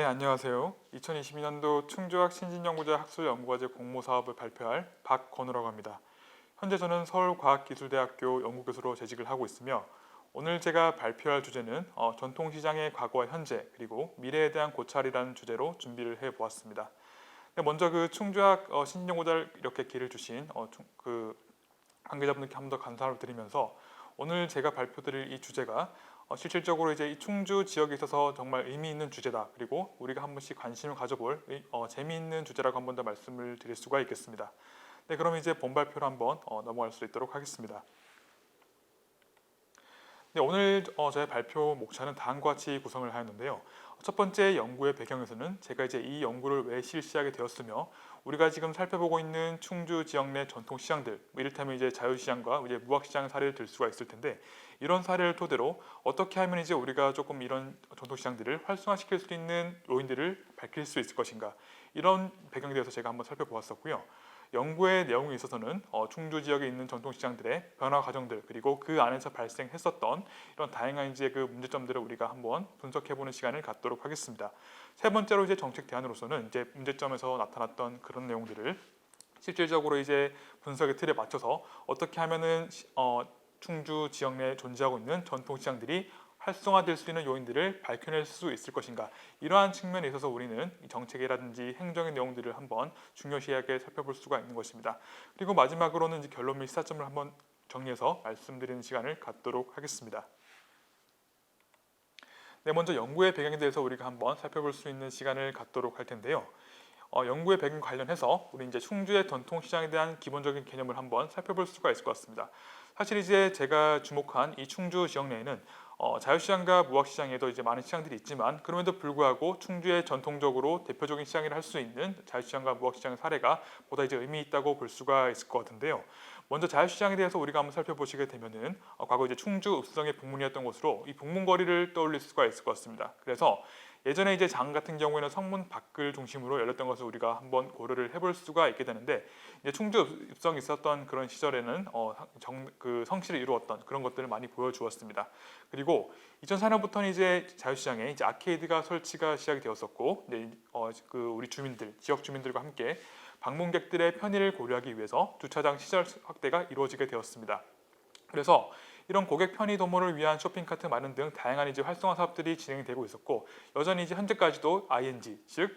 안녕하세요. 2022년도 충주학 신진연구자 학술연구과제 공모사업을 발표할 박건우라고 합니다. 현재 저는 서울과학기술대학교 연구교수로 재직을 하고 있으며 오늘 제가 발표할 주제는 전통시장의 과거와 현재 그리고 미래에 대한 고찰이라는 주제로 준비를 해보았습니다. 먼저 그 충주학 신진연구자를 이렇게 기회를 주신 관계자분들께 한 번 더 감사를 드리면서 오늘 제가 발표드릴 이 주제가 실질적으로 이제 이 충주 지역에 있어서 정말 의미 있는 주제다. 그리고 우리가 한 번씩 관심을 가져볼 재미있는 주제라고 한 번 더 말씀을 드릴 수가 있겠습니다. 네, 그럼 이제 본 발표로 한번 넘어갈 수 있도록 하겠습니다. 네, 오늘 저의 발표 목차는 다음과 같이 구성을 하였는데요. 첫 번째 연구의 배경에서는 제가 이제 이 연구를 왜 실시하게 되었으며 우리가 지금 살펴보고 있는 충주 지역 내 전통 시장들, 이를테면 이제 자유시장과 이제 무학시장 사례를 들 수가 있을 텐데 이런 사례를 토대로 어떻게 하면 이제 우리가 조금 이런 전통 시장들을 활성화시킬 수 있는 요인들을 밝힐 수 있을 것인가, 이런 배경에 대해서 제가 한번 살펴보았었고요. 연구의 내용에 있어서는 충주 지역에 있는 전통시장들의 변화 과정들 그리고 그 안에서 발생했었던 이런 다양한 이제 그 문제점들을 우리가 한번 분석해보는 시간을 갖도록 하겠습니다. 세 번째로 이제 정책 대안으로서는 이제 문제점에서 나타났던 그런 내용들을 실질적으로 이제 분석의 틀에 맞춰서 어떻게 하면은 충주 지역 내에 존재하고 있는 전통시장들이 활성화될 수 있는 요인들을 밝혀낼 수 있을 것인가, 이러한 측면에 있어서 우리는 정책이라든지 행정의 내용들을 한번 중요시하게 살펴볼 수가 있는 것입니다. 그리고 마지막으로는 이제 결론 및 시사점을 한번 정리해서 말씀드리는 시간을 갖도록 하겠습니다. 네, 먼저 연구의 배경에 대해서 우리가 한번 살펴볼 수 있는 시간을 갖도록 할 텐데요. 연구의 배경 관련해서 우리 이제 충주의 전통시장에 대한 기본적인 개념을 한번 살펴볼 수가 있을 것 같습니다. 사실 이제 제가 주목한 이 충주 지역 내에는 자유시장과 무학시장에도 이제 많은 시장들이 있지만 그럼에도 불구하고 충주의 전통적으로 대표적인 시장이라 할 수 있는 자유시장과 무학시장의 사례가 보다 이제 의미 있다고 볼 수가 있을 것 같은데요. 먼저 자유시장에 대해서 우리가 한번 살펴보시게 되면은 과거 이제 충주 읍성의 북문이었던 곳으로 이 북문거리를 떠올릴 수가 있을 것 같습니다. 그래서 예전에 이제 장 같은 경우에는 성문 밖을 중심으로 열렸던 것을 우리가 한번 고려를 해볼 수가 있게 되는데, 이제 충주 읍성이 있었던 그런 시절에는 그 성씨를 이루었던 그런 것들을 많이 보여주었습니다. 그리고 2004년부터는 이제 자유시장에 이제 아케이드가 설치가 시작이 되었었고, 이제 우리 주민들, 지역 주민들과 함께 방문객들의 편의를 고려하기 위해서 주차장 시설 확대가 이루어지게 되었습니다. 그래서 이런 고객 편의 도모를 위한 쇼핑카트 마련 등 다양한 이제 활성화 사업들이 진행되고 있었고, 여전히 이제 현재까지도 ING, 즉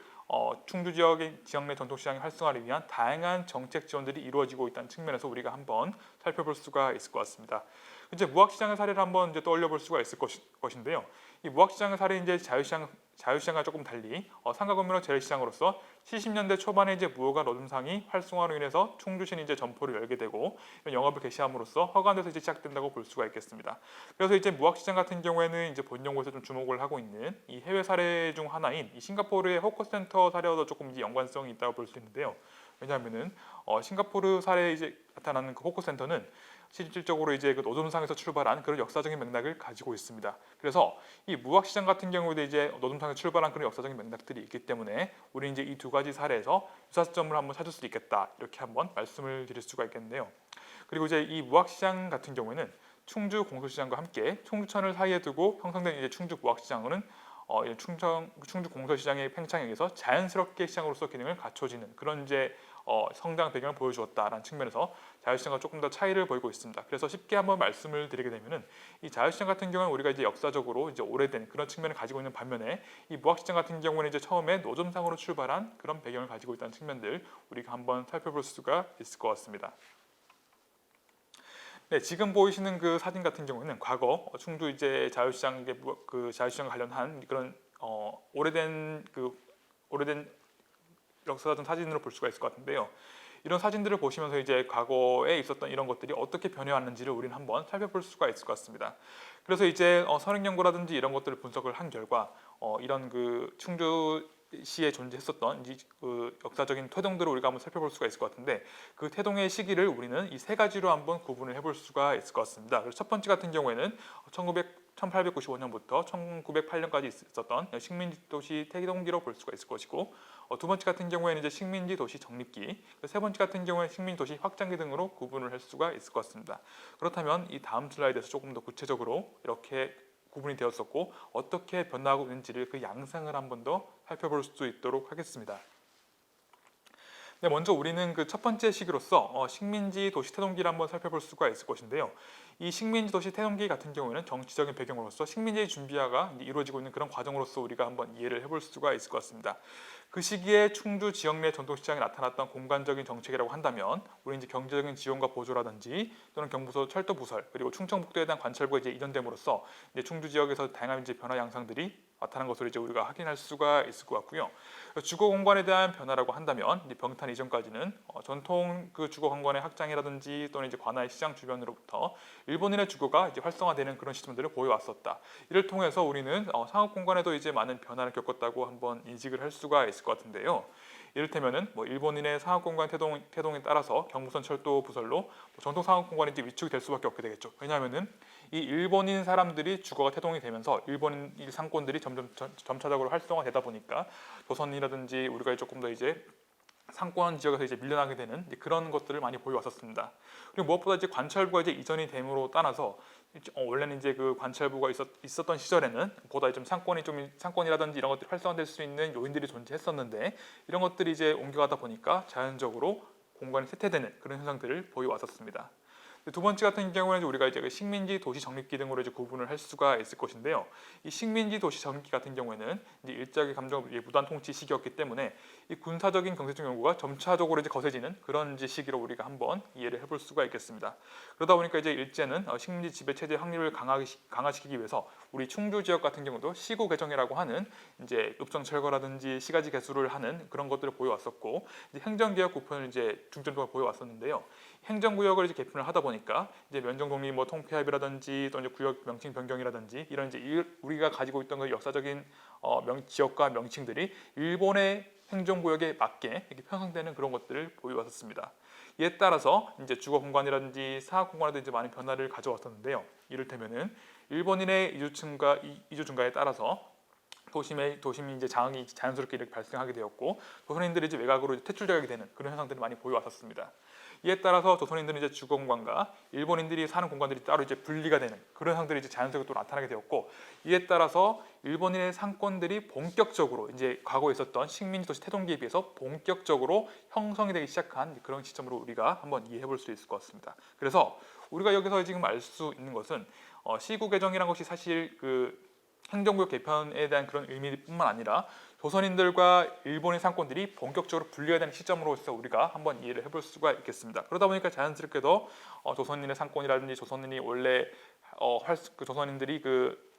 충주 지역의 지역 내 전통시장의 활성화를 위한 다양한 정책 지원들이 이루어지고 있다는 측면에서 우리가 한번 살펴볼 수가 있을 것 같습니다. 이제 무학시장의 사례를 한번 이제 떠올려 볼 수가 있을 것인데요. 이 무학시장의 사례 이제 자유시장과 조금 달리 상가구민호 재래시장으로서 70년대 초반에 이제 무허가 노점상이 활성화로 인해서 충주시는 이제 점포를 열게 되고 영업을 개시함으로써 허가돼서 이제 시작된다고 볼 수가 있겠습니다. 그래서 이제 무학시장 같은 경우에는 이제 본 연구에서 좀 주목을 하고 있는 이 해외 사례 중 하나인 이 싱가포르의 호커센터 사례와도 조금 이제 연관성이 있다고 볼 수 있는데요. 왜냐하면은 싱가포르 사례에 이제 나타나는 그 호커센터는 실질적으로 이제 그 노점상에서 출발한 그런 역사적인 맥락을 가지고 있습니다. 그래서 이 무학시장 같은 경우에도 이제 노점상에서 출발한 그런 역사적인 맥락들이 있기 때문에 우리 이제 이 두 가지 사례에서 유사점을 한번 찾을 수 있겠다, 이렇게 한번 말씀을 드릴 수가 있겠는데요. 그리고 이제 이 무학시장 같은 경우에는 충주 공설시장과 함께 충주천을 사이에 두고 형성된 이제 충주 무학시장은 충주 공설시장의 팽창에 의해서 자연스럽게 시장으로서 기능을 갖춰지는 그런 이제 성장 배경을 보여주었다라는 측면에서 자유시장과 조금 더 차이를 보이고 있습니다. 그래서 쉽게 한번 말씀을 드리게 되면은 이 자유시장 같은 경우는 우리가 이제 역사적으로 이제 오래된 그런 측면을 가지고 있는 반면에 이 무학시장 같은 경우는 이제 처음에 노점상으로 출발한 그런 배경을 가지고 있다는 측면들 우리가 한번 살펴볼 수가 있을 것 같습니다. 네, 지금 보이시는 그 사진 같은 경우는 과거 충주 이제 자유시장 관련한 그런 오래된 역사적 사진으로 볼 수가 있을 것 같은데요. 이런 사진들을 보시면서 이제 과거에 있었던 이런 것들이 어떻게 변해왔는지를 우리는 한번 살펴볼 수가 있을 것 같습니다. 그래서 이제 선행 연구라든지 이런 것들을 분석을 한 결과 이런 그 충주시에 존재했었던 그 역사적인 태동들을 우리가 한번 살펴볼 수가 있을 것 같은데, 그 태동의 시기를 우리는 이 세 가지로 한번 구분을 해볼 수가 있을 것 같습니다. 그래서 첫 번째 같은 경우에는 1895년부터 1908년까지 있었던 식민지 도시 태동기로 볼 수가 있을 것이고, 두 번째 같은 경우에는 이제 식민지 도시 정립기, 세 번째 같은 경우에는 식민지 도시 확장기 등으로 구분을 할 수가 있을 것 같습니다. 그렇다면 이 다음 슬라이드에서 조금 더 구체적으로 이렇게 구분이 되었었고 어떻게 변화하고 있는지를 그 양상을 한 번 더 살펴볼 수 있도록 하겠습니다. 네, 먼저 우리는 그 첫 번째 시기로서 식민지 도시 태동기를 한번 살펴볼 수가 있을 것인데요. 이 식민지 도시 태동기 같은 경우에는 정치적인 배경으로서 식민지의 준비화가 이루어지고 있는 그런 과정으로서 우리가 한번 이해를 해볼 수가 있을 것 같습니다. 그 시기에 충주 지역 내 전통시장에 나타났던 공간적인 정책이라고 한다면 우리 이제 경제적인 지원과 보조라든지 또는 경부서 철도 부설 그리고 충청북도에 대한 관철부가 이제 이전됨으로써 이제 충주 지역에서 다양한 이제 변화 양상들이 나타난 것으로 이제 우리가 확인할 수가 있을 것 같고요. 주거 공간에 대한 변화라고 한다면 이제 병탄 이전까지는 전통 그 주거 공간의 확장이라든지 또는 이제 관할 시장 주변으로부터 일본인의 주거가 이제 활성화되는 그런 시스템들을 보여왔었다. 이를 통해서 우리는 상업 공간에도 이제 많은 변화를 겪었다고 한번 인식을 할 수가 있을 것 같은데요. 이를테면은 일본인의 상업 공간 태동에 따라서 경부선 철도 부설로 전통 상업 공간이 이제 위축이 될 수밖에 없게 되겠죠. 왜냐하면은 이 일본인 사람들이 주거가 태동이 되면서 일본인 상권들이 점차적으로 활성화되다 보니까 조선이라든지 우리가 조금 더 이제 상권 지역에서 이제 밀려나게 되는 그런 것들을 많이 보여왔었습니다. 그리고 무엇보다 이제 관철부가 이제 이전이 됨으로 따라서 원래는 이제 그 관철부가 있었던 시절에는 보다 좀 상권이라든지 이런 것들이 활성화될 수 있는 요인들이 존재했었는데 이런 것들이 이제 옮겨가다 보니까 자연적으로 공간이 쇠퇴되는 그런 현상들을 보여왔었습니다. 두 번째 같은 경우는 우리가 이제 그 식민지 도시 정립기 등으로 이제 구분을 할 수가 있을 것인데요. 이 식민지 도시 정립기 같은 경우에는 이제 일제의 감정 무단 통치 시기였기 때문에 이 군사적인 경제적 요구가 점차적으로 이제 거세지는 그런 이제 시기로 우리가 한번 이해를 해볼 수가 있겠습니다. 그러다 보니까 이제 일제는 식민지 지배 체제 확립을 강화시키기 위해서 우리 충주 지역 같은 경우도 시구 개정이라고 하는 이제 읍정 철거라든지 시가지 개수를 하는 그런 것들을 보여왔었고 이제 행정개혁 구편을 이제 중점적으로 보여왔었는데요. 행정구역을 이제 개편을 하다 보니까 이제 면적독립 통폐합이라든지 또 이제 구역 명칭 변경이라든지 이런 이제 우리가 가지고 있던 그 역사적인 지역과 명칭들이 일본의 행정구역에 맞게 이렇게 편성되는 그런 것들을 보여왔었습니다. 이에 따라서 이제 주거 공간이라든지 사업 공간에도 이제 많은 변화를 가져왔었는데요. 이를테면은 일본인의 이주 증가에 따라서 도심이 이제 장악이 자연스럽게 이렇게 발생하게 되었고 조선인들이 이제 외곽으로 이제 퇴출되게 되는 그런 현상들을 많이 보여왔었습니다. 이에 따라서 조선인들은 이제 주거 공간과 일본인들이 사는 공간들이 따로 이제 분리가 되는 그런 현상들이 이제 자연스럽게 또 나타나게 되었고 이에 따라서 일본인의 상권들이 본격적으로 이제 과거에 있었던 식민지 도시 태동기에 비해서 본격적으로 형성이 되기 시작한 그런 시점으로 우리가 한번 이해해 볼 수 있을 것 같습니다. 그래서 우리가 여기서 지금 알 수 있는 것은 시구 개정이라는 것이 사실 그 행정구역 개편에 대한 그런 의미뿐만 아니라 조선인들과 일본의 상권들이 본격적으로 분리가 되는 시점으로서 우리가 한번 이해를 해볼 수가 있겠습니다. 그러다 보니까 자연스럽게도 조선인의 상권이라든지 조선인이 원래 조선인들이 그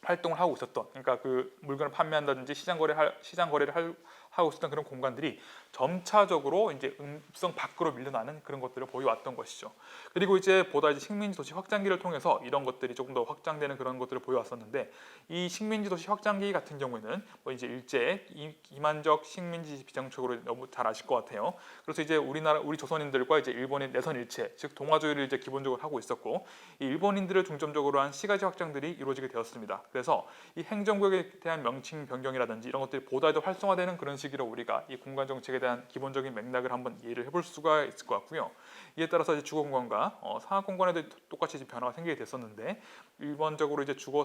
활동을 하고 있었던 그러니까 그 물건을 판매한다든지 시장 거래를 하고 있었던 그런 공간들이 점차적으로 이제 읍성 밖으로 밀려나는 그런 것들을 보여왔던 것이죠. 그리고 이제 보다 이제 식민지 도시 확장기를 통해서 이런 것들이 조금 더 확장되는 그런 것들을 보여왔었는데 이 식민지 도시 확장기 같은 경우에는 이제 일제 이만적 식민지 비정책으로 너무 잘 아실 것 같아요. 그래서 이제 우리 조선인들과 이제 일본의 내선 일체 즉 동아조율을 이제 기본적으로 하고 있었고 이 일본인들을 중점적으로 한 시가지 확장들이 이루어지게 되었습니다. 그래서 이 행정구역에 대한 명칭 변경이라든지 이런 것들이 보다 더 활성화되는 그런 시기로 우리가 이 공간 정책에 대한 기본적인 맥락을 한번 이해를 해볼 수가 있을 것 같고요. 이에 따라서 이제 주거 공간과 상업 공간에도 똑같이 이제 변화가 생기게 됐었는데 일반적으로 이제 주거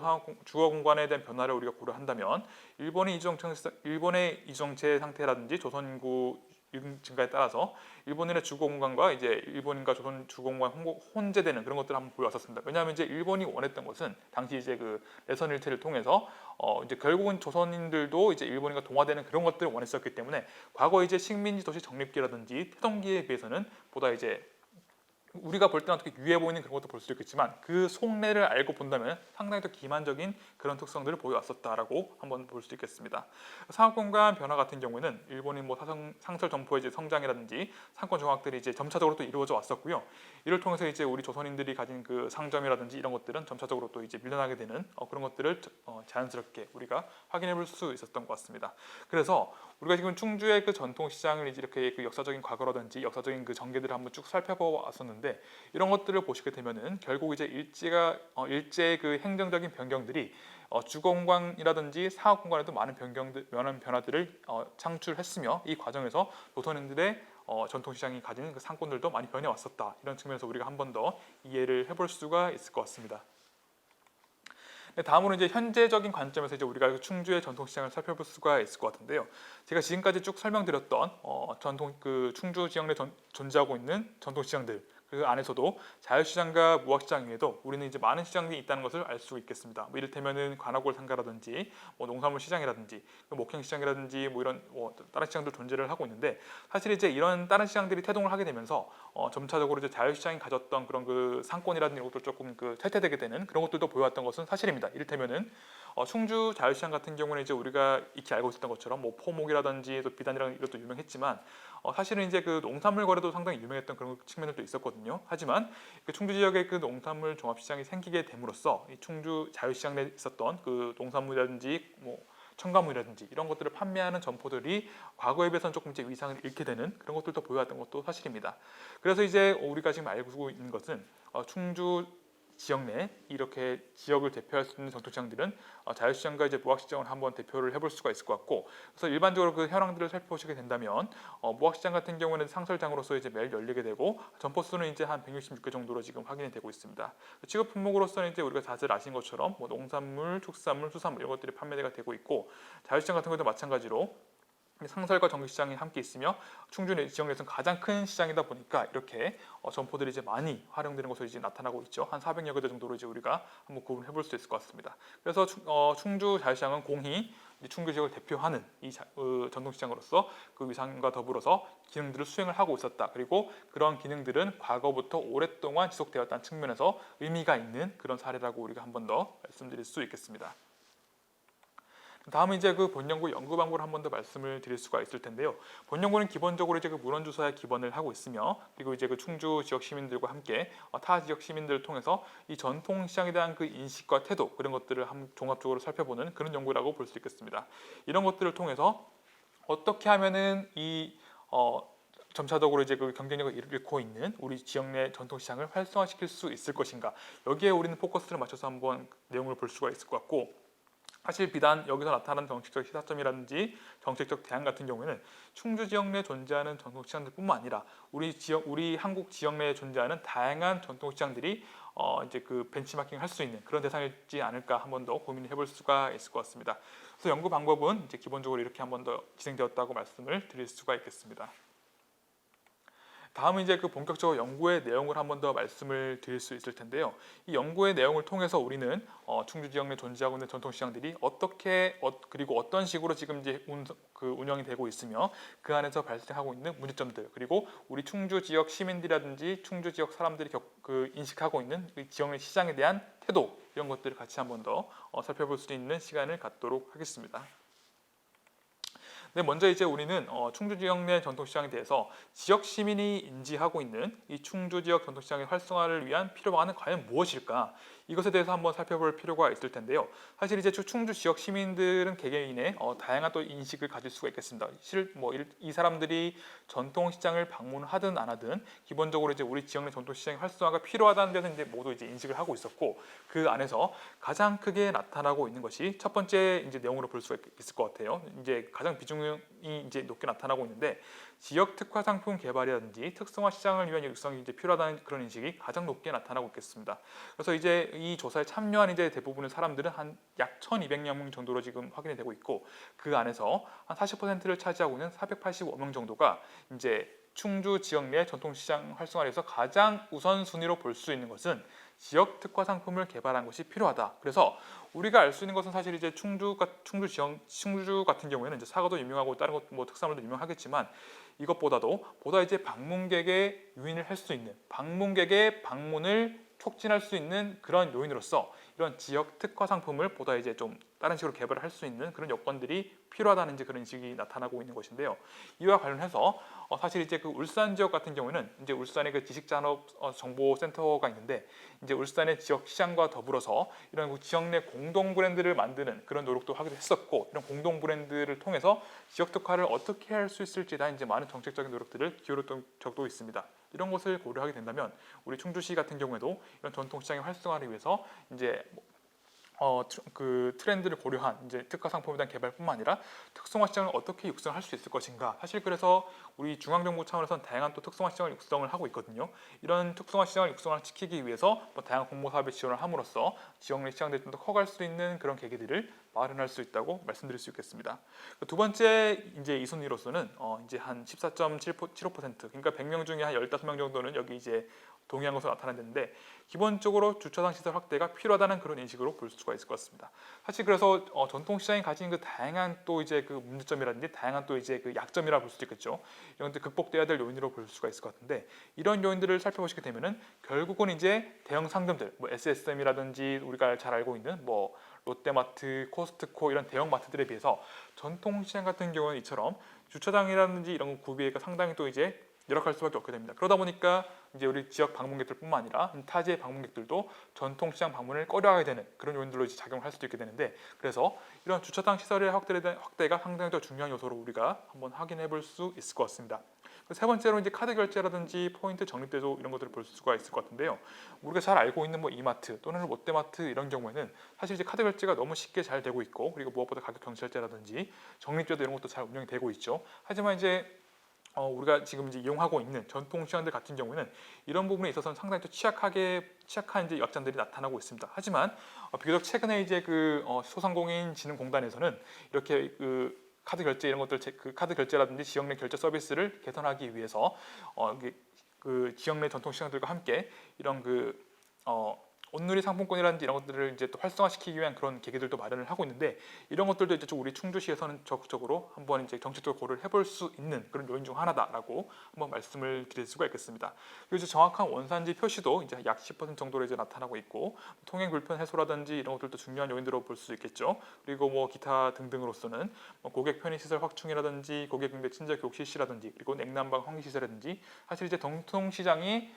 공간에 대한 변화를 우리가 고려한다면 일본의 이주정체 상태라든지 조선 인구 증가에 따라서 일본인의 주거 공간과 이제 일본인과 조선 주거 공간 혼재되는 그런 것들을 한번 보여왔었습니다. 왜냐하면 이제 일본이 원했던 것은 당시 이제 그 내선 일체를 통해서 이제 결국은 조선인들도 이제 일본인과 동화되는 그런 것들을 원했었기 때문에 과거 이제 식민지 도시 정립기라든지 태동기에 비해서는 보다 이제 우리가 볼 때는 어떻게 유해 보이는 그런 것도 볼 수 있겠지만 그 속내를 알고 본다면 상당히 더 기만적인 그런 특성들을 보여왔었다라고 한번 볼 수 있겠습니다. 상업공간 변화 같은 경우에는 일본인 상설 점포의 이제 성장이라든지 상권 정확들이 이제 점차적으로 또 이루어져 왔었고요. 이를 통해서 이제 우리 조선인들이 가진 그 상점이라든지 이런 것들은 점차적으로 또 이제 밀려나게 되는 그런 것들을 자연스럽게 우리가 확인해 볼 수 있었던 것 같습니다. 그래서 우리가 지금 충주의 그 전통 시장을 이렇게 그 역사적인 과거라든지 역사적인 그 전개들을 한번 쭉 살펴보았었는데 이런 것들을 보시게 되면은 결국 이제 일제의 그 행정적인 변경들이 주거 공간이라든지 사업 공간에도 많은 변화들을 창출했으며 이 과정에서 조선인들의 전통 시장이 가지는 그 상권들도 많이 변해왔었다. 이런 측면에서 우리가 한 번 더 이해를 해볼 수가 있을 것 같습니다. 다음으로 이제 현재적인 관점에서 이제 우리가 그 충주의 전통시장을 살펴볼 수가 있을 것 같은데요. 제가 지금까지 쭉 설명드렸던 전통 그 충주 지역 내 존재하고 있는 전통시장들, 그 안에서도 자유시장과 무학시장 외에도 우리는 이제 많은 시장들이 있다는 것을 알 수 있겠습니다. 뭐 이를테면은 관악골 상가라든지 뭐 농산물 시장이라든지 목형 시장이라든지 뭐 이런 다른 시장들 존재를 하고 있는데, 사실 이제 이런 다른 시장들이 태동을 하게 되면서 점차적으로 이제 자유시장이 가졌던 그런 그 상권이라든지 이런 것도 조금 그 탈퇴되게 되는 그런 것들도 보여왔던 것은 사실입니다. 이를테면은 충주 자유시장 같은 경우는 이제 우리가 익히 알고 있었던 것처럼 뭐 포목이라든지 또 비단이라는 이것도 유명했지만 사실은 이제 그 농산물 거래도 상당히 유명했던 그런 측면들도 있었거든요. 하지만 그 충주 지역에 그 농산물 종합시장이 생기게 됨으로써 이 충주 자유시장 내에 있었던 그 농산물이라든지 뭐 첨가물이라든지 이런 것들을 판매하는 점포들이 과거에 비해서는 조금 이제 위상을 잃게 되는 그런 것들도 보여왔던 것도 사실입니다. 그래서 이제 우리가 지금 알고 있는 것은 충주 지역 내 이렇게 지역을 대표할 수 있는 전통시장들은 자유시장과 이제 무학시장을 한번 대표를 해볼 수가 있을 것 같고, 그래서 일반적으로 그 현황들을 살펴보시게 된다면 무학시장 같은 경우는 상설장으로서 이제 매일 열리게 되고 점포 수는 이제 한 166개 정도로 지금 확인이 되고 있습니다. 취급 품목으로서는 이제 우리가 다들 아신 것처럼 뭐 농산물, 축산물, 수산물 이런 것들이 판매가 되고 있고, 자유시장 같은 경우도 마찬가지로 상설과 전기시장이 함께 있으며 충주 지역 내에서는 가장 큰 시장이다 보니까 이렇게 점포들이 이제 많이 활용되는 것으로 이제 나타나고 있죠. 한 400여 개 정도로 이제 우리가 한번 구분해 볼 수 있을 것 같습니다. 그래서 충주 자유시장은 공히 충주 지역을 대표하는 이 전통시장으로서 그 위상과 더불어서 기능들을 수행을 하고 있었다. 그리고 그런 기능들은 과거부터 오랫동안 지속되었다는 측면에서 의미가 있는 그런 사례라고 우리가 한 번 더 말씀드릴 수 있겠습니다. 다음은 이제 그 본연구 연구 방법을 한 번 더 말씀을 드릴 수가 있을 텐데요. 본연구는 기본적으로 이제 그 문헌주사에 기본을 하고 있으며, 그리고 이제 그 충주 지역 시민들과 함께 타 지역 시민들을 통해서 이 전통 시장에 대한 그 인식과 태도 그런 것들을 종합적으로 살펴보는 그런 연구라고 볼 수 있겠습니다. 이런 것들을 통해서 어떻게 하면은 이 점차적으로 이제 그 경쟁력을 잃고 있는 우리 지역 내 전통 시장을 활성화시킬 수 있을 것인가, 여기에 우리는 포커스를 맞춰서 한번 내용을 볼 수가 있을 것 같고, 사실 비단 여기서 나타나는 정책적 시사점이라든지 정책적 대안 같은 경우에는 충주 지역 내에 존재하는 전통시장들뿐만 아니라 우리 한국 지역 내에 존재하는 다양한 전통시장들이 이제 그 벤치마킹을 할 수 있는 그런 대상이지 않을까 한 번 더 고민해 볼 수가 있을 것 같습니다. 그래서 연구 방법은 이제 기본적으로 이렇게 한 번 더 진행되었다고 말씀을 드릴 수가 있겠습니다. 다음은 이제 그 본격적으로 연구의 내용을 한 번 더 말씀을 드릴 수 있을 텐데요. 이 연구의 내용을 통해서 우리는 충주 지역 내 존재하고 있는 전통시장들이 어떻게 그리고 어떤 식으로 지금 이제 운영이 되고 있으며 그 안에서 발생하고 있는 문제점들, 그리고 우리 충주 지역 시민들이라든지 충주 지역 사람들이 인식하고 있는 이 지역 내 시장에 대한 태도, 이런 것들을 같이 한 번 더 살펴볼 수 있는 시간을 갖도록 하겠습니다. 네, 먼저 이제 우리는 충주 지역 내 전통시장에 대해서 지역 시민이 인지하고 있는 이 충주 지역 전통시장의 활성화를 위한 필요 방안은 과연 무엇일까? 이것에 대해서 한번 살펴볼 필요가 있을 텐데요. 사실 이제 충주 지역 시민들은 개개인의 다양한 또 인식을 가질 수가 있겠습니다. 이 사람들이 전통시장을 방문하든 안 하든 기본적으로 이제 우리 지역 내 전통시장의 활성화가 필요하다는 데서 이제 모두 이제 인식을 하고 있었고, 그 안에서 가장 크게 나타나고 있는 것이 첫 번째 이제 내용으로 볼 수가 있을 것 같아요. 이제 가장 비중이 이제 높게 나타나고 있는데, 지역 특화 상품 개발이라든지 특성화 시장을 위한 육성이 이제 필요하다는 그런 인식이 가장 높게 나타나고 있겠습니다. 그래서 이제 이 조사에 참여한 이제 대부분의 사람들은 한 약 1,200여 명 정도로 지금 확인이 되고 있고, 그 안에서 한 40%를 차지하고 있는 485명 정도가 이제 충주 지역 내 전통시장 활성화를 위해서 가장 우선순위로 볼 수 있는 것은 지역 특화 상품을 개발한 것이 필요하다. 그래서 우리가 알 수 있는 것은 사실 이제 충주 같은 경우에는 이제 사과도 유명하고 다른 것 뭐 특산물도 유명하겠지만, 이것보다도 보다 이제 방문객의 유인을 할 수 있는, 방문객의 방문을 촉진할 수 있는 그런 요인으로서 이런 지역 특화 상품을 보다 이제 좀 다른 식으로 개발을 할 수 있는 그런 여건들이 필요하다는 이제 그런 인식이 나타나고 있는 것인데요. 이와 관련해서 사실 이제 그 울산 지역 같은 경우에는 이제 울산의 그 지식산업 정보센터가 있는데, 이제 울산의 지역 시장과 더불어서 이런 지역 내 공동 브랜드를 만드는 그런 노력도 하기도 했었고, 이런 공동 브랜드를 통해서 지역 특화를 어떻게 할 수 있을지에 대한 이제 많은 정책적인 노력들을 기울였던 적도 있습니다. 이런 것을 고려하게 된다면 우리 충주시 같은 경우에도 이런 전통 시장의 활성화를 위해서 이제 그 트렌드를 고려한 이제 특화 상품에 대한 개발뿐만 아니라 특성화 시장을 어떻게 육성할 수 있을 것인가. 사실 그래서 우리 중앙정부 차원에서는 다양한 또 특성화 시장을 육성을 하고 있거든요. 이런 특성화 시장을 육성을 시키기 위해서 뭐 다양한 공모 사업에 지원을 함으로써 지역 내 시장들이 좀 더 커갈 수 있는 그런 계기들을 마련할 수 있다고 말씀드릴 수 있겠습니다. 두 번째 이제 이 순위로서는 이제 한 14.75% 그러니까 100명 중에 한 15명 정도는 여기 이제 동의한 것으로 나타났는데 기본적으로 주차장 시설 확대가 필요하다는 그런 인식으로 볼 수가 있을 것 같습니다. 사실 그래서 전통시장이 가진 그 다양한 또 이제 그 문제점이라든지 다양한 또 이제 그 약점이라 볼 수도 있겠죠. 이런 것들 극복돼야 될 요인으로 볼 수가 있을 것 같은데 이런 요인들을 살펴보시게 되면은 결국은 이제 대형 상점들, 뭐 SSM이라든지 우리가 잘 알고 있는 뭐 롯데마트, 코스트코 이런 대형 마트들에 비해서 전통시장 같은 경우는 이처럼 주차장이라든지 이런 구비가 상당히 또 이제 열악할 수밖에 없게 됩니다. 그러다 보니까 이제 우리 지역 방문객들뿐만 아니라 타 지의 방문객들도 전통시장 방문을 꺼려하게 되는 그런 요인들로 이제 작용을 할 수도 있게 되는데 그래서 이런 주차장 시설의 확대가 상당히 더 중요한 요소로 우리가 한번 확인해 볼 수 있을 것 같습니다. 세 번째로 이제 카드 결제라든지 포인트 적립제도 이런 것들을 볼 수가 있을 것 같은데요. 우리가 잘 알고 있는 뭐 이마트 또는 롯데마트 이런 경우에는 사실 이제 카드 결제가 너무 쉽게 잘 되고 있고 그리고 무엇보다 가격 경찰제라든지 적립제도 이런 것도 잘 운영이 되고 있죠. 하지만 이제 우리가 지금 이제 이용하고 있는 전통시장들 같은 경우에는 이런 부분에 있어서는 상당히 또 취약한 이제 약점들이 나타나고 있습니다. 하지만 비교적 최근에 이제 그 소상공인진흥공단에서는 이렇게 그 카드 결제 이런 것들 그 카드 결제라든지 지역 내 결제 서비스를 개선하기 위해서 그 지역 내 전통시장들과 함께 이런 온누리 상품권이라든지 이런 것들을 이제 또 활성화시키기 위한 그런 계기들도 마련을 하고 있는데 이런 것들도 이제 좀 우리 충주시에서는 적극적으로 한번 이제 정책적으로 고려를 해볼 수 있는 그런 요인 중 하나다라고 한번 말씀을 드릴 수가 있겠습니다. 그리고 이제 정확한 원산지 표시도 이제 약 10% 정도로 이제 나타나고 있고 통행 불편 해소라든지 이런 것들도 중요한 요인으로 볼 수 있겠죠. 그리고 뭐 기타 등등으로서는 뭐 고객 편의 시설 확충이라든지 고객 응대 친절 교육 실시라든지 그리고 냉난방 환기 시설이라든지 사실 이제 전통시장이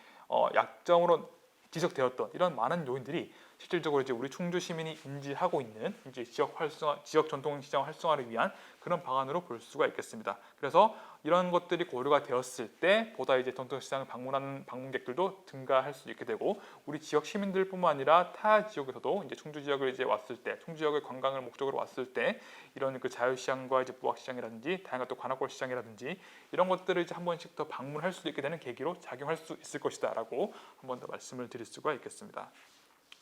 약점으로 지적되었던 이런 많은 요인들이 실질적으로 이제 우리 충주 시민이 인지하고 있는 이제 지역 전통시장 활성화를 위한 그런 방안으로 볼 수가 있겠습니다. 그래서 이런 것들이 고려가 되었을 때 보다 이제 전통시장을 방문하는 방문객들도 증가할 수 있게 되고 우리 지역 시민들뿐만 아니라 타 지역에서도 이제 충주 지역을 이제 왔을 때 충주 지역의 관광을 목적으로 왔을 때 이런 그 자유시장과 이제 부학시장이라든지 다양한 또 관악골 시장이라든지 이런 것들을 이제 한 번씩 더 방문할 수 있게 되는 계기로 작용할 수 있을 것이다라고 한 번 더 말씀을 드릴 수가 있겠습니다.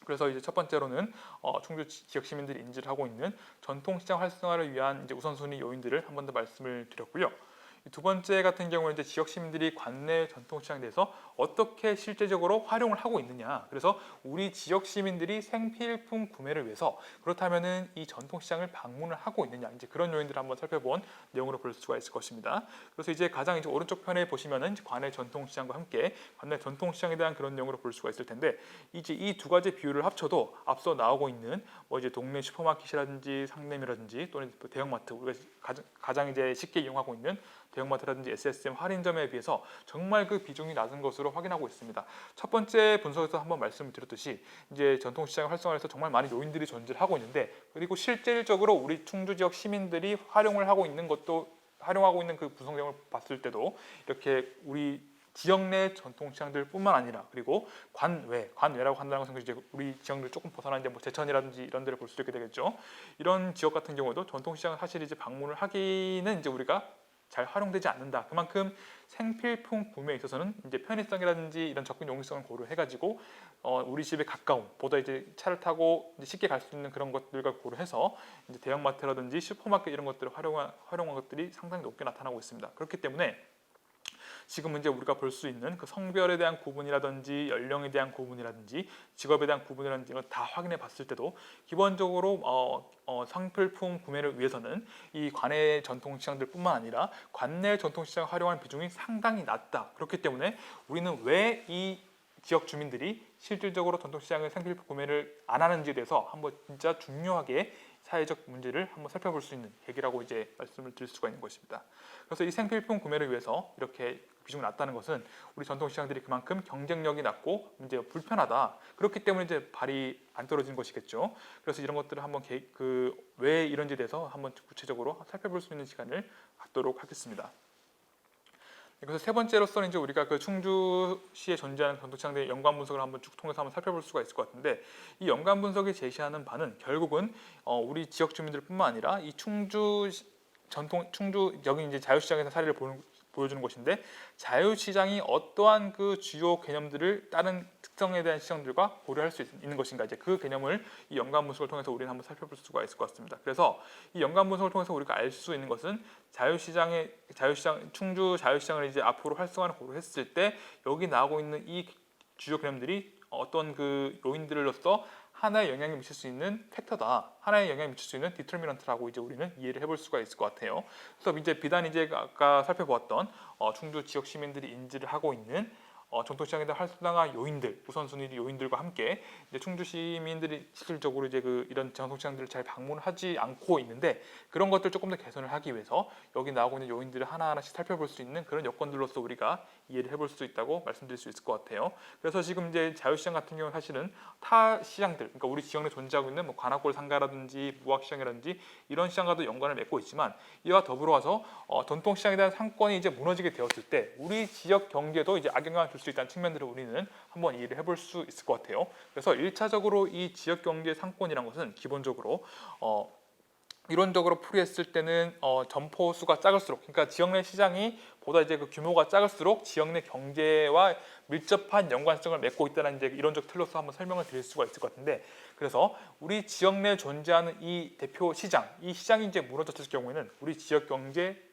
그래서 이제 첫 번째로는 충주 지역 시민들이 인지를 하고 있는 전통시장 활성화를 위한 이제 우선순위 요인들을 한 번 더 말씀을 드렸고요. 두 번째 같은 경우는 이제 지역 시민들이 관내 전통시장에 대해서 어떻게 실제적으로 활용을 하고 있느냐. 그래서 우리 지역 시민들이 생필품 구매를 위해서 그렇다면은 이 전통시장을 방문을 하고 있느냐. 이제 그런 요인들을 한번 살펴본 내용으로 볼 수가 있을 것입니다. 그래서 이제 가장 이제 오른쪽 편에 보시면은 관내 전통시장과 함께 관내 전통시장에 대한 그런 내용으로 볼 수가 있을 텐데 이제 이 두 가지 비율을 합쳐도 앞서 나오고 있는 뭐 이제 동네 슈퍼마켓이라든지 상점이라든지 또는 대형마트 우리가 가장 이제 쉽게 이용하고 있는 대형마트라든지 SSM 할인점에 비해서 정말 그 비중이 낮은 것으로 확인하고 있습니다. 첫 번째 분석에서 한번 말씀을 드렸듯이 이제 전통시장 활성화에서 정말 많은 요인들이 존재를 하고 있는데 그리고 실질적으로 우리 충주 지역 시민들이 활용을 하고 있는 그 구성점을 봤을 때도 이렇게 우리 지역 내 전통시장들뿐만 아니라 그리고 관외라고 한다는 것은 이제 우리 지역들 조금 벗어난 이제 뭐 제천이라든지 이런 데를 볼 수 있게 되겠죠. 이런 지역 같은 경우도 전통시장을 사실 이제 방문을 하기는 이제 우리가 잘 활용되지 않는다. 그만큼 생필품 구매에 있어서는 이제 편의성이라든지 이런 접근 용이성을 고려해가지고 우리 집에 가까운 보다 이제 차를 타고 이제 쉽게 갈 수 있는 그런 것들과 고려해서 이제 대형마트라든지 슈퍼마켓 이런 것들을 활용한 것들이 상당히 높게 나타나고 있습니다. 그렇기 때문에 지금 이제 우리가 볼 수 있는 그 성별에 대한 구분이라든지 연령에 대한 구분이라든지 직업에 대한 구분이라든지 이걸 다 확인해 봤을 때도 기본적으로 상필품 구매를 위해서는 이 관내 전통시장들뿐만 아니라 관내 전통시장을 활용하는 비중이 상당히 낮다. 그렇기 때문에 우리는 왜 이 지역 주민들이 실질적으로 전통시장의 생필품 구매를 안 하는지에 대해서 한번 진짜 중요하게 사회적 문제를 한번 살펴볼 수 있는 계기라고 이제 말씀을 드릴 수가 있는 것입니다. 그래서 이 생필품 구매를 위해서 이렇게 비중이 낮다는 것은 우리 전통시장들이 그만큼 경쟁력이 낮고 이제 불편하다. 그렇기 때문에 이제 발이 안 떨어지는 것이겠죠. 그래서 이런 것들을 한번 왜 이런지에 대해서 한번 구체적으로 살펴볼 수 있는 시간을 갖도록 하겠습니다. 그래서 세 번째로서는 이제 우리가 그 충주시에 존재하는 전통시장들의 연관 분석을 한번 쭉 통해서 한번 살펴볼 수가 있을 것 같은데, 이 연관 분석이 제시하는 바는 결국은 우리 지역 주민들뿐만 아니라 이 충주 여기 이제 자유시장에서 사례를 보여주는 것인데, 자유시장이 어떠한 그 주요 개념들을 다른 특성에 대한 시장들과 고려할 수 있는 것인가, 이제 그 개념을 이 연관 분석을 통해서 우리는 한번 살펴볼 수가 있을 것 같습니다. 그래서 이 연관 분석을 통해서 우리가 알 수 있는 것은 충주 자유시장을 이제 앞으로 활성화를 고려했을 때 여기 나오고 있는 이 주요 개념들이 어떤 그 요인들로서 하나의 영향을 미칠 수 있는 팩터다, 하나의 영향을 미칠 수 있는 디터미넌트라고 이제 우리는 이해를 해볼 수가 있을 것 같아요. 그래서 이제 비단 이제 아까 살펴보았던 충주 지역 시민들이 인지를 하고 있는 전통시장에 대한 활성화 요인들, 우선순위 요인들과 함께 이제 충주 시민들이 실질적으로 이제 이런 전통시장들을 잘 방문하지 않고 있는데, 그런 것들 조금 더 개선을 하기 위해서 여기 나오고 있는 요인들을 하나하나씩 살펴볼 수 있는 그런 여건들로서 우리가 이해를 해볼 수 있다고 말씀드릴 수 있을 것 같아요. 그래서 지금 이제 자유시장 같은 경우는 사실은 타 시장들, 그러니까 우리 지역 내 존재하고 있는 뭐 관악골 상가라든지 무학시장이라든지 이런 시장과도 연관을 맺고 있지만, 이와 더불어 와서 전통시장에 대한 상권이 이제 무너지게 되었을 때 우리 지역 경제도 이제 악영향을 줄 수 있다는 측면들을 우리는 한번 이해를 해볼 수 있을 것 같아요. 그래서 1차적으로 이 지역 경제 상권이란 것은 기본적으로 이론적으로 풀이했을 때는 점포 수가 작을수록, 그러니까 지역 내 시장이 보다 이제 그 규모가 작을수록 지역 내 경제와 밀접한 연관성을 맺고 있다는 이제 이론적 틀로서 한번 설명을 드릴 수가 있을 것 같은데, 그래서 우리 지역 내에 존재하는 이 대표 시장, 이 시장이 이제 무너졌을 경우에는 우리 지역 경제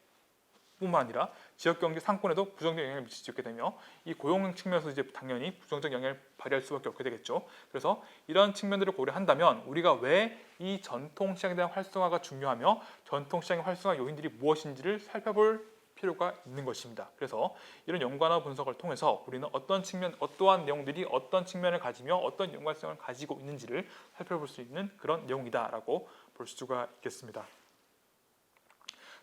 뿐만 아니라 지역 경제 상권에도 부정적 영향을 미칠 수 있게 되며, 이 고용 측면에서 이제 당연히 부정적 영향을 발휘할 수밖에 없게 되겠죠. 그래서 이런 측면들을 고려한다면 우리가 왜 이 전통시장에 대한 활성화가 중요하며 전통시장의 활성화 요인들이 무엇인지를 살펴볼 필요가 있는 것입니다. 그래서 이런 연관화 분석을 통해서 우리는 어떠한 내용들이 어떤 측면을 가지며 어떤 연관성을 가지고 있는지를 살펴볼 수 있는 그런 내용이다라고 볼 수가 있겠습니다.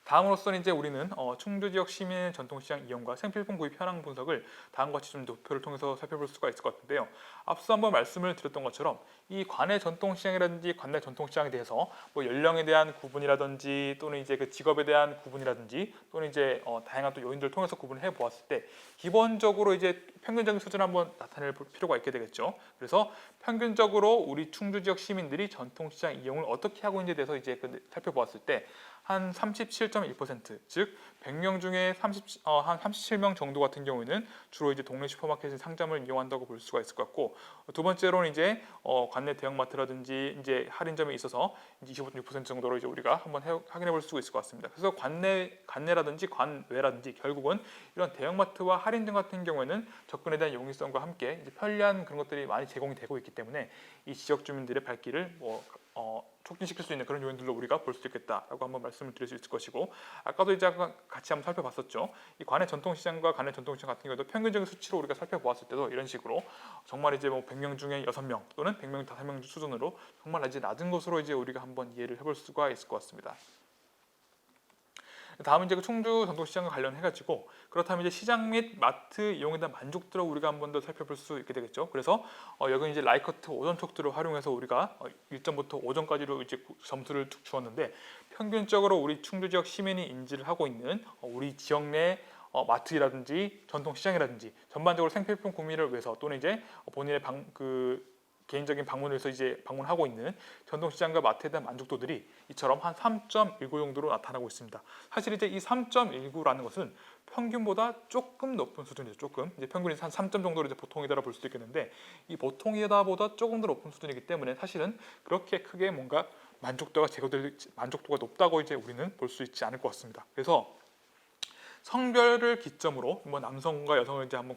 다음으로서는 이제 우리는 충주 지역 시민 전통시장 이용과 생필품 구입 현황 분석을 다음과 같이 좀 도표를 통해서 살펴볼 수가 있을 것 같은데요. 앞서 한번 말씀을 드렸던 것처럼 이 관내 전통시장이라든지 관내 전통시장에 대해서 뭐 연령에 대한 구분이라든지 또는 이제 그 직업에 대한 구분이라든지 또는 이제 다양한 또 요인들을 통해서 구분을 해 보았을 때 기본적으로 이제 평균적인 수준을 한번 나타낼 필요가 있게 되겠죠. 그래서 평균적으로 우리 충주 지역 시민들이 전통시장 이용을 어떻게 하고 있는지에 대해서 이제 살펴보았을 때 한 37.1%, 즉 100명 중에 한 37명 정도 같은 경우에는 주로 이제 동네 슈퍼마켓의 상점을 이용한다고 볼 수가 있을 것 같고, 두 번째로는 이제 관내 대형마트라든지 이제 할인점에 있어서 25.6% 정도로 이제 우리가 한번 확인해 볼 수가 있을 것 같습니다. 그래서 관내라든지 관외라든지 결국은 이런 대형마트와 할인점 같은 경우에는 접근에 대한 용이성과 함께 이제 편리한 그런 것들이 많이 제공이 되고 있기 때문에 이 지역 주민들의 발길을 촉진시킬 수 있는 그런 요인들로 우리가 볼 수 있겠다라고 한번 말씀을 드릴 수 있을 것이고, 아까도 이제 같이 한번 살펴봤었죠. 이 관내 전통시장과 관내 전통시장 같은 경우도 평균적인 수치로 우리가 살펴보았을 때도 이런 식으로 정말 이제 뭐 100명 중에 6명 또는 100명 5명 수준으로 정말 아주 낮은 것으로 이제 우리가 한번 이해를 해볼 수가 있을 것 같습니다. 다음은 이제 그 충주 전통시장과 관련해가지고, 그렇다면 이제 시장 및 마트 이용에 대한 만족도를 우리가 한 번 더 살펴볼 수 있게 되겠죠. 그래서 여기 이제 라이커트 오전 촉들을 활용해서 우리가 1점부터 5점까지로 이제 점수를 쭉 주었는데, 평균적으로 우리 충주 지역 시민이 인지를 하고 있는 우리 지역 내 마트라든지 전통시장이라든지 전반적으로 생필품 구매를 위해서 또는 이제 본인의 개인적인 방문을 위해서 이제 방문하고 있는 전통시장과 마트에 대한 만족도들이 이처럼 한 3.19 정도로 나타나고 있습니다. 사실 이제 이 3.19라는 것은 평균보다 조금 높은 수준이죠. 조금 이제 평균이 한 3점 정도로 이제 보통이다라 볼 수도 있겠는데, 이 보통이다보다 조금 더 높은 수준이기 때문에 사실은 그렇게 크게 뭔가 만족도가 높다고 이제 우리는 볼 수 있지 않을 것 같습니다. 그래서 성별을 기점으로 남성과 여성을 이제 한번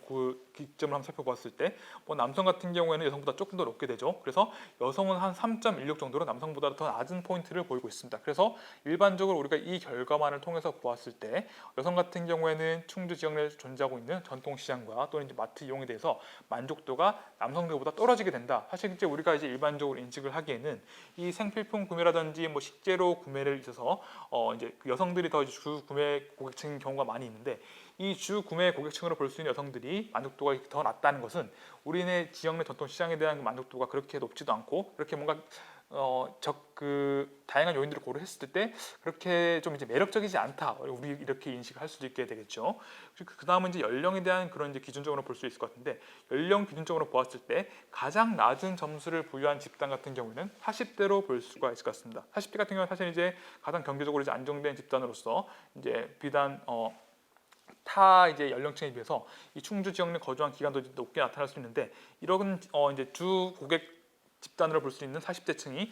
기점을 한번 살펴봤을 때 남성 같은 경우에는 여성보다 조금 더 높게 되죠. 그래서 여성은 한 3.16 정도로 남성보다 더 낮은 포인트를 보이고 있습니다. 그래서 일반적으로 우리가 이 결과만을 통해서 보았을 때 여성 같은 경우에는 충주 지역 내에 존재하고 있는 전통시장과 또는 이제 마트 이용에 대해서 만족도가 남성들보다 떨어지게 된다. 사실 이제 우리가 이제 일반적으로 인식을 하기에는 이 생필품 구매라든지 뭐 식재료 구매를 있어서 이제 그 여성들이 더 주 구매 고객층인 경우가 많이 있는데, 이 주 구매 고객층으로 볼 수 있는 여성들이 만족도가 더 낮다는 것은 우리네 지역 내 전통 시장에 대한 만족도가 그렇게 높지도 않고 그렇게 뭔가 다양한 요인들을 고려했을 때 그렇게 좀 이제 매력적이지 않다. 우리 이렇게 인식을 할 수도 있게 되겠죠. 그 다음은 이제 연령에 대한 그런 이제 기준적으로 볼 수 있을 것 같은데 연령 기준적으로 보았을 때 가장 낮은 점수를 부여한 집단 같은 경우에는 40대로 볼 수가 있을 것 같습니다. 40대 같은 경우는 사실 이제 가장 경제적으로 이제 안정된 집단으로서 이제 비단 타 이제 연령층에 비해서 이 충주 지역 내 거주한 기간도 높게 나타날 수 있는데 이런 이제 주 고객 집단으로 볼 수 있는 40대층이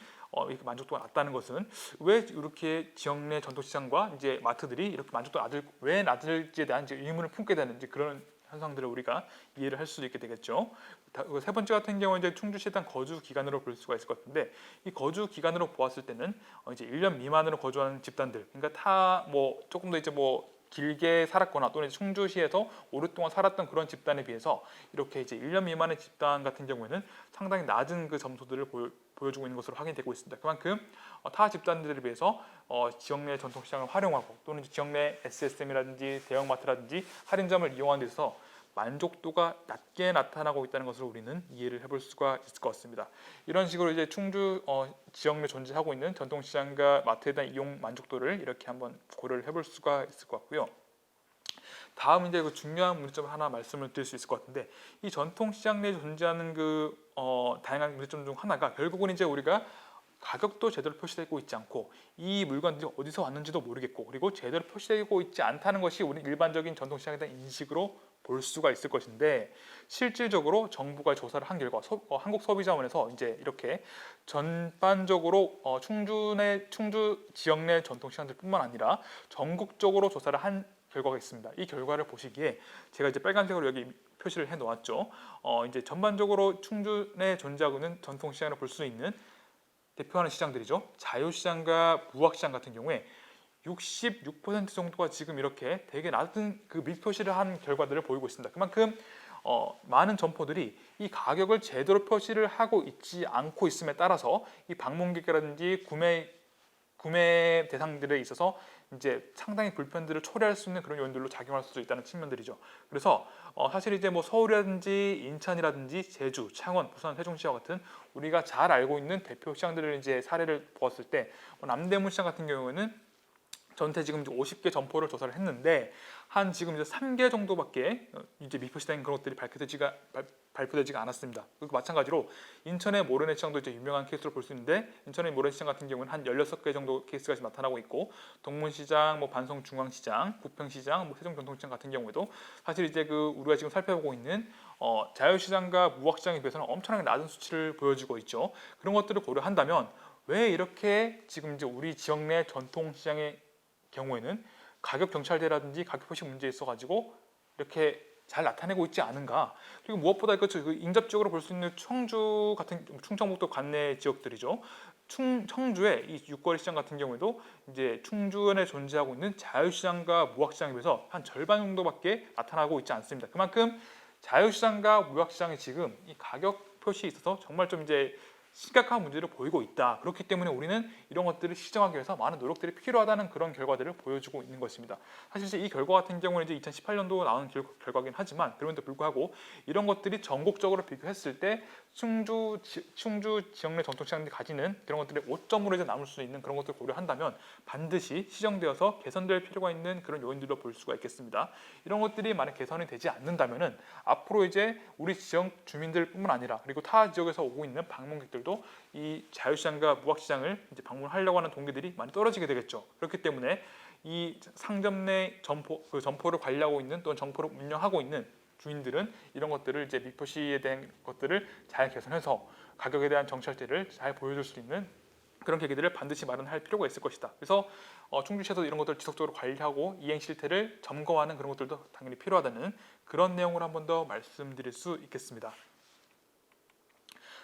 이렇게 만족도가 낮다는 것은 왜 이렇게 지역 내 전통시장과 이제 마트들이 이렇게 만족도가 왜 낮을지에 대한 이제 의문을 품게 되는 이제 그런 현상들을 우리가 이해를 할 수도 있게 되겠죠. 세 번째 같은 경우는 이제 충주시에 대한 거주 기간으로 볼 수가 있을 것 같은데 이 거주 기간으로 보았을 때는 이제 1년 미만으로 거주하는 집단들, 그러니까 조금 더 이제 길게 살았거나 또는 충주시에서 오랫동안 살았던 그런 집단에 비해서 이렇게 이제 1년 미만의 집단 같은 경우에는 상당히 낮은 그 점수들을 보여주고 있는 것으로 확인되고 있습니다. 그만큼 타 집단들에 비해서 지역 내 전통시장을 활용하고 또는 지역 내 SSM이라든지 대형마트라든지 할인점을 이용하는 데서 만족도가 낮게 나타나고 있다는 것을 우리는 이해를 해볼 수가 있을 것 같습니다. 이런 식으로 이제 충주 지역 내 존재하고 있는 전통시장과 마트에 대한 이용 만족도를 이렇게 한번 고려를 해볼 수가 있을 것 같고요. 다음 이제 그 중요한 문제점 하나 말씀을 드릴 수 있을 것 같은데 이 전통시장 내에 존재하는 다양한 문제점 중 하나가 결국은 이제 우리가 가격도 제대로 표시되고 있지 않고 이 물건들이 어디서 왔는지도 모르겠고 그리고 제대로 표시되고 있지 않다는 것이 우리 일반적인 전통시장에 대한 인식으로 볼 수가 있을 것인데 실질적으로 정부가 조사를 한 결과 한국소비자원에서 이제 이렇게 전반적으로 충주 지역 내 전통시장들뿐만 아니라 전국적으로 조사를 한 결과가 있습니다. 이 결과를 보시기에 제가 이제 빨간색으로 여기 표시를 해 놓았죠. 이제 전반적으로 충주 내 존재하고 있는 전통시장을 볼 수 있는 대표하는 시장들이죠. 자유시장과 무학시장 같은 경우에 66% 정도가 지금 이렇게 되게 낮은 그 밀표시를 한 결과들을 보이고 있습니다. 그만큼 많은 점포들이 이 가격을 제대로 표시를 하고 있지 않고 있음에 따라서 이 방문객이라든지 구매 대상들에 있어서 이제 상당히 불편들을 초래할 수 있는 그런 요인들로 작용할 수도 있다는 측면들이죠. 그래서 사실 이제 서울이라든지 인천이라든지 제주, 창원, 부산, 세종시와 같은 우리가 잘 알고 있는 대표 시장들을 이제 사례를 보았을 때 남대문 시장 같은 경우에는 전체 지금 이제 50개 점포를 조사를 했는데 한 지금 이제 3개 정도밖에 이제 미표시된 그런 것들이 발표되지가 않았습니다. 그리고 마찬가지로 인천의 모래내 시장도 이제 유명한 케이스로 볼 수 있는데 인천의 모래내 시장 같은 경우는 한 16개 정도 케이스가 지금 나타나고 있고 동문시장, 반성중앙시장, 부평시장, 세종전통시장 같은 경우에도 사실 이제 우리가 지금 살펴보고 있는 자유시장과 무학시장에 비해서는 엄청나게 낮은 수치를 보여주고 있죠. 그런 것들을 고려한다면 왜 이렇게 지금 이제 우리 지역 내 전통시장의 경우에는 가격 경찰대라든지 가격 표시 문제에 있어가지고 이렇게 잘 나타내고 있지 않은가. 그리고 무엇보다 인접적으로 볼 수 있는 청주 같은 충청북도 관내 지역들이죠. 청주의 이 육거리 시장 같은 경우에도 이제 충주에 존재하고 있는 자유시장과 무학시장에 비해서 한 절반 정도밖에 나타나고 있지 않습니다. 그만큼 자유시장과 무학시장이 지금 이 가격 표시에 있어서 정말 좀 이제 심각한 문제를 보이고 있다. 그렇기 때문에 우리는 이런 것들을 시정하기 위해서 많은 노력들이 필요하다는 그런 결과들을 보여주고 있는 것입니다. 사실 이 결과 같은 경우는 이제 2018년도 나온 결과긴 하지만 그럼에도 불구하고 이런 것들이 전국적으로 비교했을 때 충주 지역 내 전통시장들이 가지는 그런 것들의 오점으로 이제 남을 수 있는 그런 것들을 고려한다면 반드시 시정되어서 개선될 필요가 있는 그런 요인들로 볼 수가 있겠습니다. 이런 것들이 만약 개선이 되지 않는다면은 앞으로 이제 우리 지역 주민들뿐만 아니라 그리고 타 지역에서 오고 있는 방문객들 이 자유시장과 무학시장을 이제 방문하려고 하는 동기들이 많이 떨어지게 되겠죠. 그렇기 때문에 이 상점 내 점포를 관리하고 있는 또는 점포를 운영하고 있는 주인들은 이런 것들을 이제 미표시에 대한 것들을 잘 개선해서 가격에 대한 정찰제를 잘 보여줄 수 있는 그런 계기들을 반드시 마련할 필요가 있을 것이다. 그래서 충주시에서 이런 것들을 지속적으로 관리하고 이행 실태를 점검하는 그런 것들도 당연히 필요하다는 그런 내용을 한 번 더 말씀드릴 수 있겠습니다.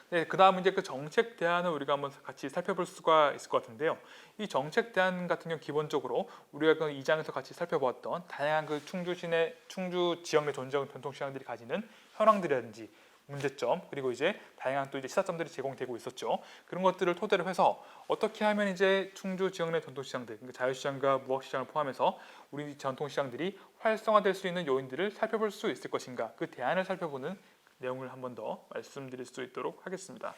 네, 그 다음은 이제 그 정책 대안을 우리가 한번 같이 살펴볼 수가 있을 것 같은데요. 이 정책 대안 같은 경우 기본적으로 우리가 그 2장에서 같이 살펴보았던 다양한 충주 지역 내 존재하는 전통시장들이 가지는 현황들이라든지 문제점 그리고 이제 다양한 또 이제 시사점들이 제공되고 있었죠. 그런 것들을 토대로 해서 어떻게 하면 이제 충주 지역 내 전통시장들, 그러니까 자유시장과 무학시장을 포함해서 우리 전통시장들이 활성화될 수 있는 요인들을 살펴볼 수 있을 것인가, 그 대안을 살펴보는 내용을 한 번 더 말씀드릴 수 있도록 하겠습니다.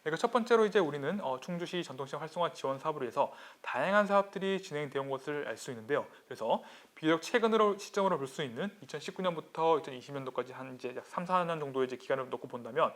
그러니까 첫 번째로 이제 우리는 충주시 전통시장 활성화 지원 사업을 위해서 다양한 사업들이 진행되어 온 것을 알 수 있는데요. 그래서 비교적 최근으로 시점으로 볼 수 있는 2019년부터 2020년도까지 한 이제 약 3, 4년 정도의 이제 기간을 놓고 본다면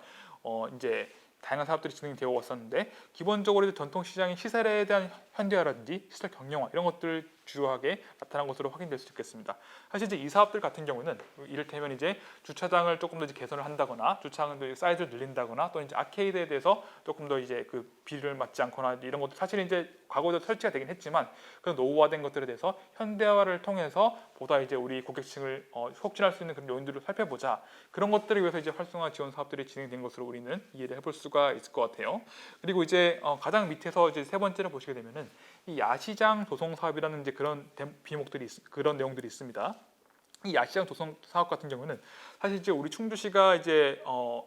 이제 다양한 사업들이 진행되어 왔었는데 기본적으로 이제 전통시장의 시설에 대한 현대화라든지 시설 경영화 이런 것들을 주요하게 나타난 것으로 확인될 수 있겠습니다. 사실 이제 이 사업들 같은 경우는 이를테면 이제 주차장을 조금 더 이제 개선을 한다거나 주차장의 사이즈를 늘린다거나 또 이제 아케이드에 대해서 조금 더 이제 그 비를 맞지 않거나 이런 것도 사실 이제 과거에도 설치가 되긴 했지만 그런 노후화된 것들에 대해서 현대화를 통해서 보다 이제 우리 고객층을 촉진할 수 있는 그런 요인들을 살펴보자. 그런 것들을 위해서 이제 활성화 지원 사업들이 진행된 것으로 우리는 이해를 해볼 수가 있을 것 같아요. 그리고 이제 가장 밑에서 이제 세 번째를 보시게 되면은 이 야시장 조성 사업이라는 이제 그런 비목들이 그런 내용들이 있습니다. 이 야시장 조성 사업 같은 경우는 사실 이제 우리 충주시가 이제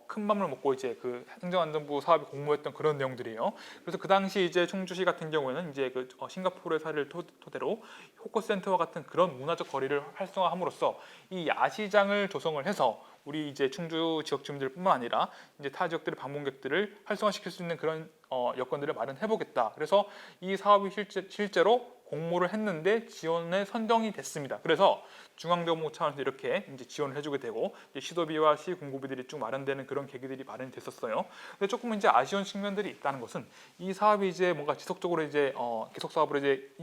큰 맘을 먹고 이제 그 행정안전부 사업이 공모했던 그런 내용들이에요. 그래서 그 당시 이제 충주시 같은 경우에는 이제 그 싱가포르의 사례를 토대로 호커센터와 같은 그런 문화적 거리를 활성화함으로써 이 야시장을 조성을 해서 우리 이제 충주 지역 주민들뿐만 아니라 이제 타 지역들의 방문객들을 활성화시킬 수 있는 그런 여건들을 마련해보겠다. 그래서 이 사업이 실제로 공모를 했는데 지원에 선정이 됐습니다. 그래서 중앙정부 차원에서 이렇게 이제 지원을 해주게 되고 이제 시도비와 시 공고비들이 쭉 마련되는 그런 계기들이 마련이 됐었어요. 근데 조금 이제 아쉬운 측면들이 있다는 것은 이 사업이 이제 뭔가 지속적으로 이제 계속 사업으로 이제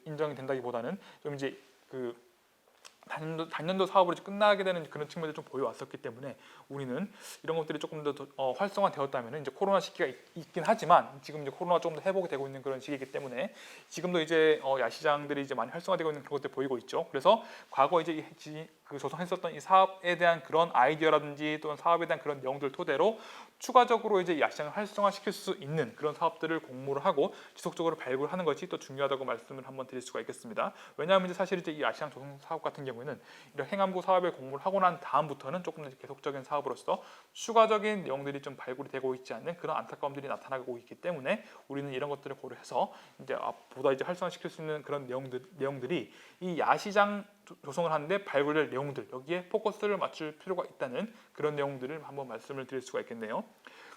인정이 된다기보다는 좀 이제 그 단년도 사업으로 끝나게 되는 그런 측면들이 좀 보여왔었기 때문에 우리는 이런 것들이 조금 더 활성화되었다면 이제 코로나 시기가 있긴 하지만 지금 이제 코로나가 조금 더 회복이 되고 있는 그런 시기이기 때문에 지금도 이제 야시장들이 이제 많이 활성화되고 있는 그런 것들 보이고 있죠. 그래서 과거 이제 그 조성했었던 이 사업에 대한 그런 아이디어라든지 또는 사업에 대한 그런 내용들 토대로 추가적으로 이제 야시장을 활성화시킬 수 있는 그런 사업들을 공모를 하고 지속적으로 발굴하는 것이 또 중요하다고 말씀을 한번 드릴 수가 있겠습니다. 왜냐하면 이제 사실 이제 이 야시장 조성 사업 같은 경우에는 이런 행안부 사업에 공모를 하고 난 다음부터는 조금 더 계속적인 사업으로서 추가적인 내용들이 좀 발굴이 되고 있지 않는 그런 안타까움들이 나타나고 있기 때문에 우리는 이런 것들을 고려해서 이제 보다 이제 활성화시킬 수 있는 그런 내용들이 이 야시장 조성을 하는데 발굴될 내용들 여기에 포커스를 맞출 필요가 있다는 그런 내용들을 한번 말씀을 드릴 수가 있겠네요.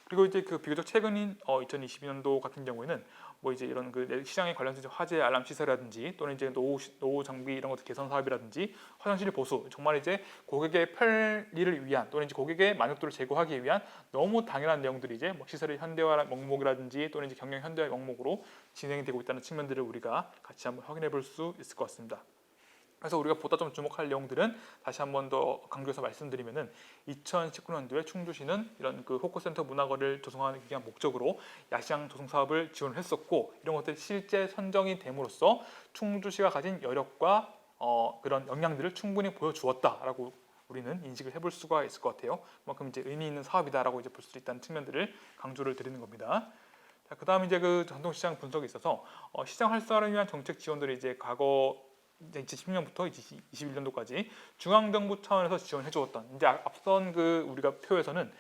그리고 이제 그 비교적 최근인 2022년도 같은 경우에는 뭐 이제 이런 그 시장에 관련해서 화재 알람 시설이라든지 또는 이제 노후 장비 이런 것들 개선 사업이라든지 화장실 보수 정말 이제 고객의 편리를 위한 또는 이제 고객의 만족도를 제고하기 위한 너무 당연한 내용들이 이제 뭐 시설의 현대화 명목이라든지 또는 이제 경영 현대화 명목으로 진행이 되고 있다는 측면들을 우리가 같이 한번 확인해 볼 수 있을 것 같습니다. 그래서 우리가 보다 좀 주목할 내용들은 다시 한 번 더 강조해서 말씀드리면은 2019년도에 충주시는 이런 그 호커센터 문화거리를 조성하기 위한 목적으로 야시장 조성 사업을 지원을 했었고 이런 것들이 실제 선정이 됨으로써 충주시가 가진 여력과 그런 역량들을 충분히 보여주었다라고 우리는 인식을 해볼 수가 있을 것 같아요. 그만큼 이제 의미 있는 사업이다라고 이제 볼 수 있다는 측면들을 강조를 드리는 겁니다. 자, 그다음 이제 그 전통시장 분석에 있어서 시장 활성화를 위한 정책 지원들이 이제 과거 2010년부터 2021년도까지 중앙정부 차원에서 지원해 주었던 이제 앞선 그 우리가 표에서는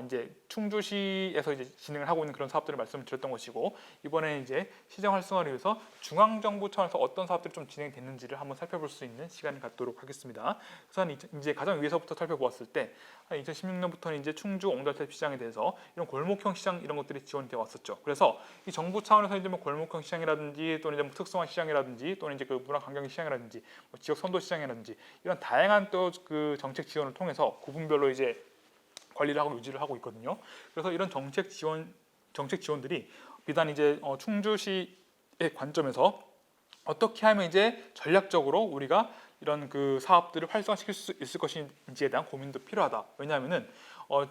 이제 충주시에서 이제 진행을 하고 있는 그런 사업들을 말씀드렸던 것이고 이번에 이제 시장 활성화를 위해서 중앙정부 차원에서 어떤 사업들이 좀 진행됐는지를 한번 살펴볼 수 있는 시간을 갖도록 하겠습니다. 우선 이제 가장 위에서부터 살펴보았을 때 2016년부터는 이제 충주 옹달새 시장에 대해서 이런 골목형 시장 이런 것들이 지원되어 왔었죠. 그래서 이 정부 차원에서 이제 뭐 골목형 시장이라든지 또는 이제 뭐 특성화 시장이라든지 또는 이제 그 문화관광 시장이라든지 뭐 지역 선도 시장이라든지 이런 다양한 또 그 정책 지원을 통해서 구분별로 이제 관리를 하고 유지를 하고 있거든요. 그래서 이런 정책 지원들이 비단 이제 충주시의 관점에서 어떻게 하면 이제 전략적으로 우리가 이런 그 사업들을 활성화시킬 수 있을 것인지에 대한 고민도 필요하다. 왜냐하면은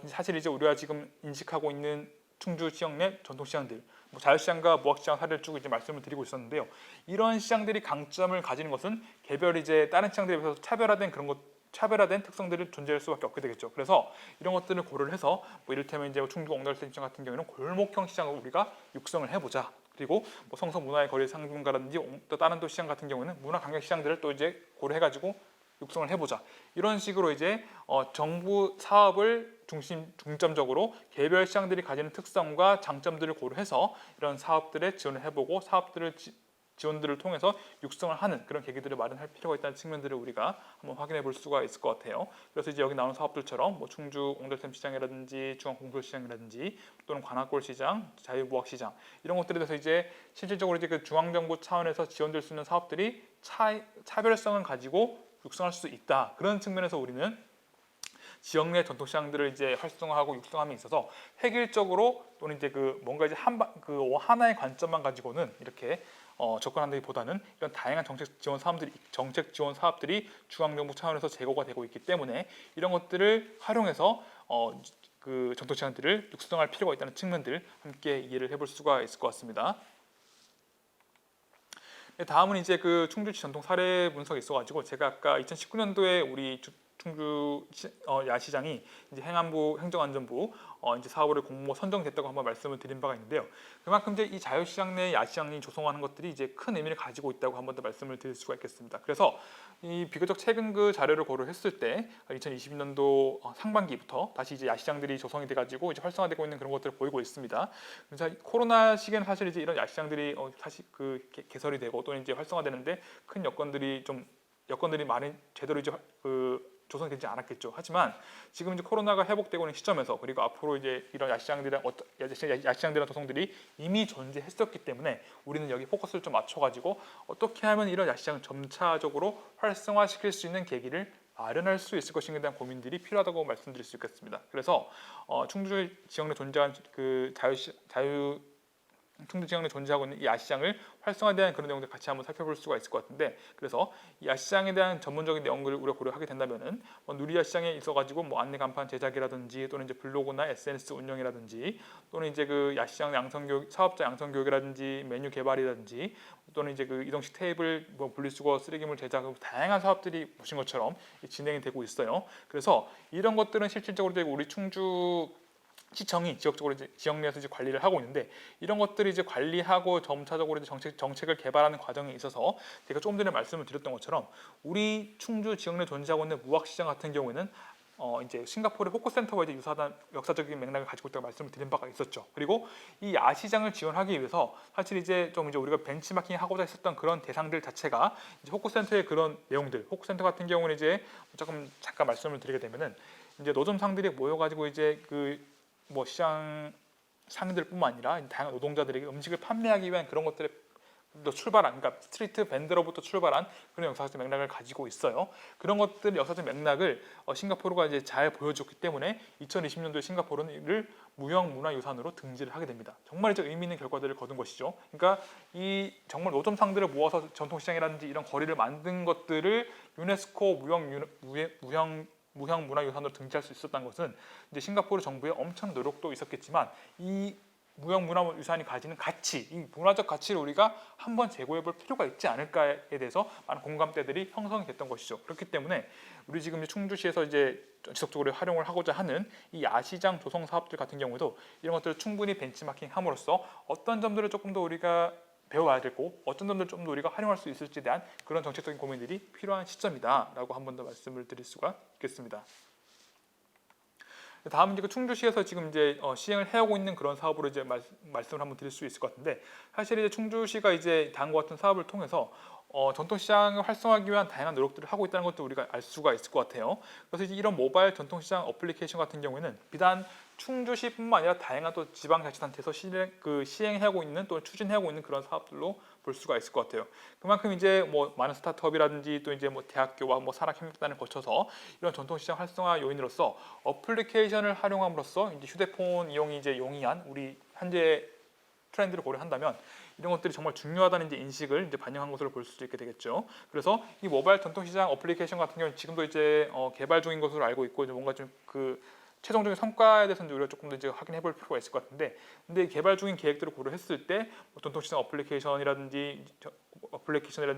사실 이제 우리가 지금 인식하고 있는 충주 지역 내 전통시장들, 뭐 자유시장과 무학시장 사례를 쭉 이제 말씀을 드리고 있었는데요. 이런 시장들이 강점을 가지는 것은 개별 이제 다른 시장들에 비해서 차별화된 특성들을 존재할 수밖에 없게 되겠죠. 그래서 이런 것들을 고려를 해서 뭐 이를테면 이제 충주 옹달새 시장 같은 경우에는 골목형 시장을 우리가 육성을 해보자. 그리고 뭐 성서 문화의 거리 상품가라든지 또 다른 또 시장 같은 경우는 문화 관광 시장들을 또 이제 고려해가지고 육성을 해보자. 이런 식으로 이제 정부 사업을 중점적으로 개별 시장들이 가지는 특성과 장점들을 고려해서 이런 사업들에 지원을 해보고 사업들을 지원들을 통해서 육성을 하는 그런 계기들을 마련할 필요가 있다는 측면들을 우리가 한번 확인해 볼 수가 있을 것 같아요. 그래서 이제 여기 나오는 사업들처럼 뭐 충주 옹달샘 시장이라든지 중앙공설 시장이라든지 또는 관악골 시장, 자유무학 시장 이런 것들에 대해서 이제 실질적으로 이제 그 중앙정부 차원에서 지원될 수 있는 사업들이 차별성을 가지고 육성할 수 있다. 그런 측면에서 우리는 지역 내 전통시장들을 이제 활성화하고 육성함에 있어서 획일적으로 또는 이제 그 뭔가 이제 하나의 관점만 가지고는 이렇게 접근한다기보다는 이런 다양한 정책 지원 사업들이 중앙정부 차원에서 제고가 되고 있기 때문에 이런 것들을 활용해서 그 전통시장들을 육성할 필요가 있다는 측면들 함께 이해를 해볼 수가 있을 것 같습니다. 다음은 이제 그 충주시 전통 사례 분석이 있어가지고 제가 아까 2019년도에 우리 충주 야시장이 이제 행정안전부 이제 사업으로 공모 선정됐다고 한번 말씀을 드린 바가 있는데요. 그만큼 이제 이 자유시장 내 야시장이 조성하는 것들이 이제 큰 의미를 가지고 있다고 한 번 더 말씀을 드릴 수가 있겠습니다. 그래서 이 비교적 최근 그 자료를 고려했을 때 2020년도 상반기부터 다시 이제 야시장들이 조성이 돼가지고 이제 활성화되고 있는 그런 것들을 보이고 있습니다. 그래서 코로나 시기에는 사실 이제 이런 야시장들이 사실 그 개설이 되고 또는 이제 활성화되는데 큰 여건들이 많이 제대로 이제 조성이 되지 않았겠죠. 하지만 지금 이제 코로나가 회복되고 있는 시점에서 그리고 앞으로 이제 이런 야시장들이나 도성들이 이미 존재했었기 때문에 우리는 여기 포커스를 좀 맞춰가지고 어떻게 하면 이런 야시장을 점차적으로 활성화시킬 수 있는 계기를 마련할 수 있을 것인가에 대한 고민들이 필요하다고 말씀드릴 수 있겠습니다. 그래서 충주 지역 내 존재한 그 충주 지역에 존재하고 있는 이 야시장을 활성화에 대한 그런 내용들 같이 한번 살펴볼 수가 있을 것 같은데, 그래서 이 야시장에 대한 전문적인 내용들을 우리가 고려하게 된다면은 누리야시장에 있어가지고 뭐 안내 간판 제작이라든지 또는 이제 블로그나 SNS 운영이라든지 또는 이제 그 야시장 양성교육 사업자 양성교육이라든지 메뉴 개발이라든지 또는 이제 그 이동식 테이블 뭐 분리수거 쓰레기물 제작 다양한 사업들이 보신 것처럼 진행이 되고 있어요. 그래서 이런 것들은 실질적으로 우리 충주 시청이 지역적으로 이제 지역 내에서 이제 관리를 하고 있는데, 이런 것들이 이제 관리하고 점차적으로 이제 정책을 개발하는 과정에 있어서 제가 조금 전에 말씀을 드렸던 것처럼 우리 충주 지역 내에 존재하고 있는 무학시장 같은 경우에는 이제 싱가포르의 호크센터와 이제 유사한 역사적인 맥락을 가지고 있다고 말씀을 드린 바가 있었죠. 그리고 이 야시장을 지원하기 위해서 사실 이제 우리가 벤치마킹 하고자 했었던 그런 대상들 자체가 이제 호크센터의 그런 내용들, 호크센터 같은 경우는 이제 잠깐 말씀을 드리게 되면은 이제 노점상들이 모여가지고 이제 뭐 시장 상인들뿐만 아니라 다양한 노동자들에게 음식을 판매하기 위한 그런 것들의 그러니까 스트리트 밴더로부터 출발한 그런 역사적 맥락을 가지고 있어요. 그런 것들 역사적 맥락을 싱가포르가 이제 잘 보여줬기 때문에 2020년도에 싱가포르는 이를 무형문화유산으로 등재를 하게 됩니다. 정말 이제 의미 있는 결과들을 거둔 것이죠. 그러니까 이 정말 노점상들을 모아서 전통시장이라든지 이런 거리를 만든 것들을 유네스코 무형문화유산으로 등재할 수 있었다는 것은 이제 싱가포르 정부의 엄청 노력도 있었겠지만 이 무형문화유산이 가지는 가치, 이 문화적 가치를 우리가 한번 재고해 볼 필요가 있지 않을까에 대해서 많은 공감대들이 형성이 됐던 것이죠. 그렇기 때문에 우리 지금 충주시에서 이제 지속적으로 활용을 하고자 하는 이 야시장 조성 사업들 같은 경우도 이런 것들을 충분히 벤치마킹함으로써 어떤 점들을 조금 더 우리가 배워야 되고 어떤 점들을 좀 더 우리가 활용할 수 있을지에 대한 그런 정책적인 고민들이 필요한 시점이다라고 한 번 더 말씀을 드릴 수가 있겠습니다. 다음 이제 충주시에서 지금 이제 시행을 해오고 있는 그런 사업으로 이제 말씀을 한번 드릴 수 있을 것 같은데, 사실 이제 충주시가 이제 다음과 같은 사업을 통해서 전통시장을 활성화하기 위한 다양한 노력들을 하고 있다는 것도 우리가 알 수가 있을 것 같아요. 그래서 이제 이런 모바일 전통시장 어플리케이션 같은 경우에는 비단 충주시뿐만 아니라 다양한 또 지방자치단체에서 시행하고 있는 또 추진하고 있는 그런 사업들로 볼 수가 있을 것 같아요. 그만큼 이제 뭐 많은 스타트업이라든지 또 이제 뭐 대학교와 뭐 산학협력단을 거쳐서 이런 전통시장 활성화 요인으로서 어플리케이션을 활용함으로써 이제 휴대폰 이용이 이제 용이한 우리 현재 트렌드를 고려한다면 이런 것들이 정말 중요하다는 이제 인식을 이제 반영한 것으로 볼 수 있게 되겠죠. 그래서 이 모바일 전통시장 어플리케이션 같은 경우는 지금도 이제 개발 중인 것으로 알고 있고 이제 뭔가 좀 최종적인 성과에 대해서는 우리가 조금 더 이제 확인해 볼 필요가 있을 것 같은데, 근데 개발 중인 계획들을 고려했을 때 전통시장 어플리케이션이라든지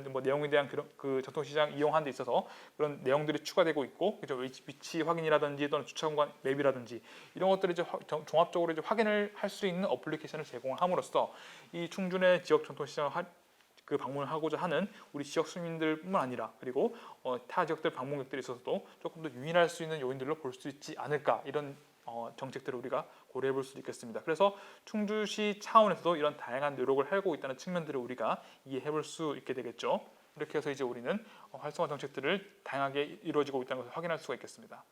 뭐 내용에 대한 그 전통시장 이용하는 데 있어서 그런 내용들이 추가되고 있고, 그죠? 위치 확인이라든지 또는 주차 공간 맵이라든지 이런 것들을 이제 종합적으로 이제 확인을 할 수 있는 어플리케이션을 제공함으로써 이 충주 내 지역 전통시장을 방문을 하고자 하는 우리 지역 시민들뿐만 아니라 그리고 타 지역들 방문객들에 있어서도 조금 더 유인할 수 있는 요인들로 볼 수 있지 않을까, 이런 정책들을 우리가 고려해 볼 수 있겠습니다. 그래서 충주시 차원에서도 이런 다양한 노력을 하고 있다는 측면들을 우리가 이해해 볼 수 있게 되겠죠. 이렇게 해서 이제 우리는 활성화 정책들을 다양하게 이루어지고 있다는 것을 확인할 수가 있겠습니다.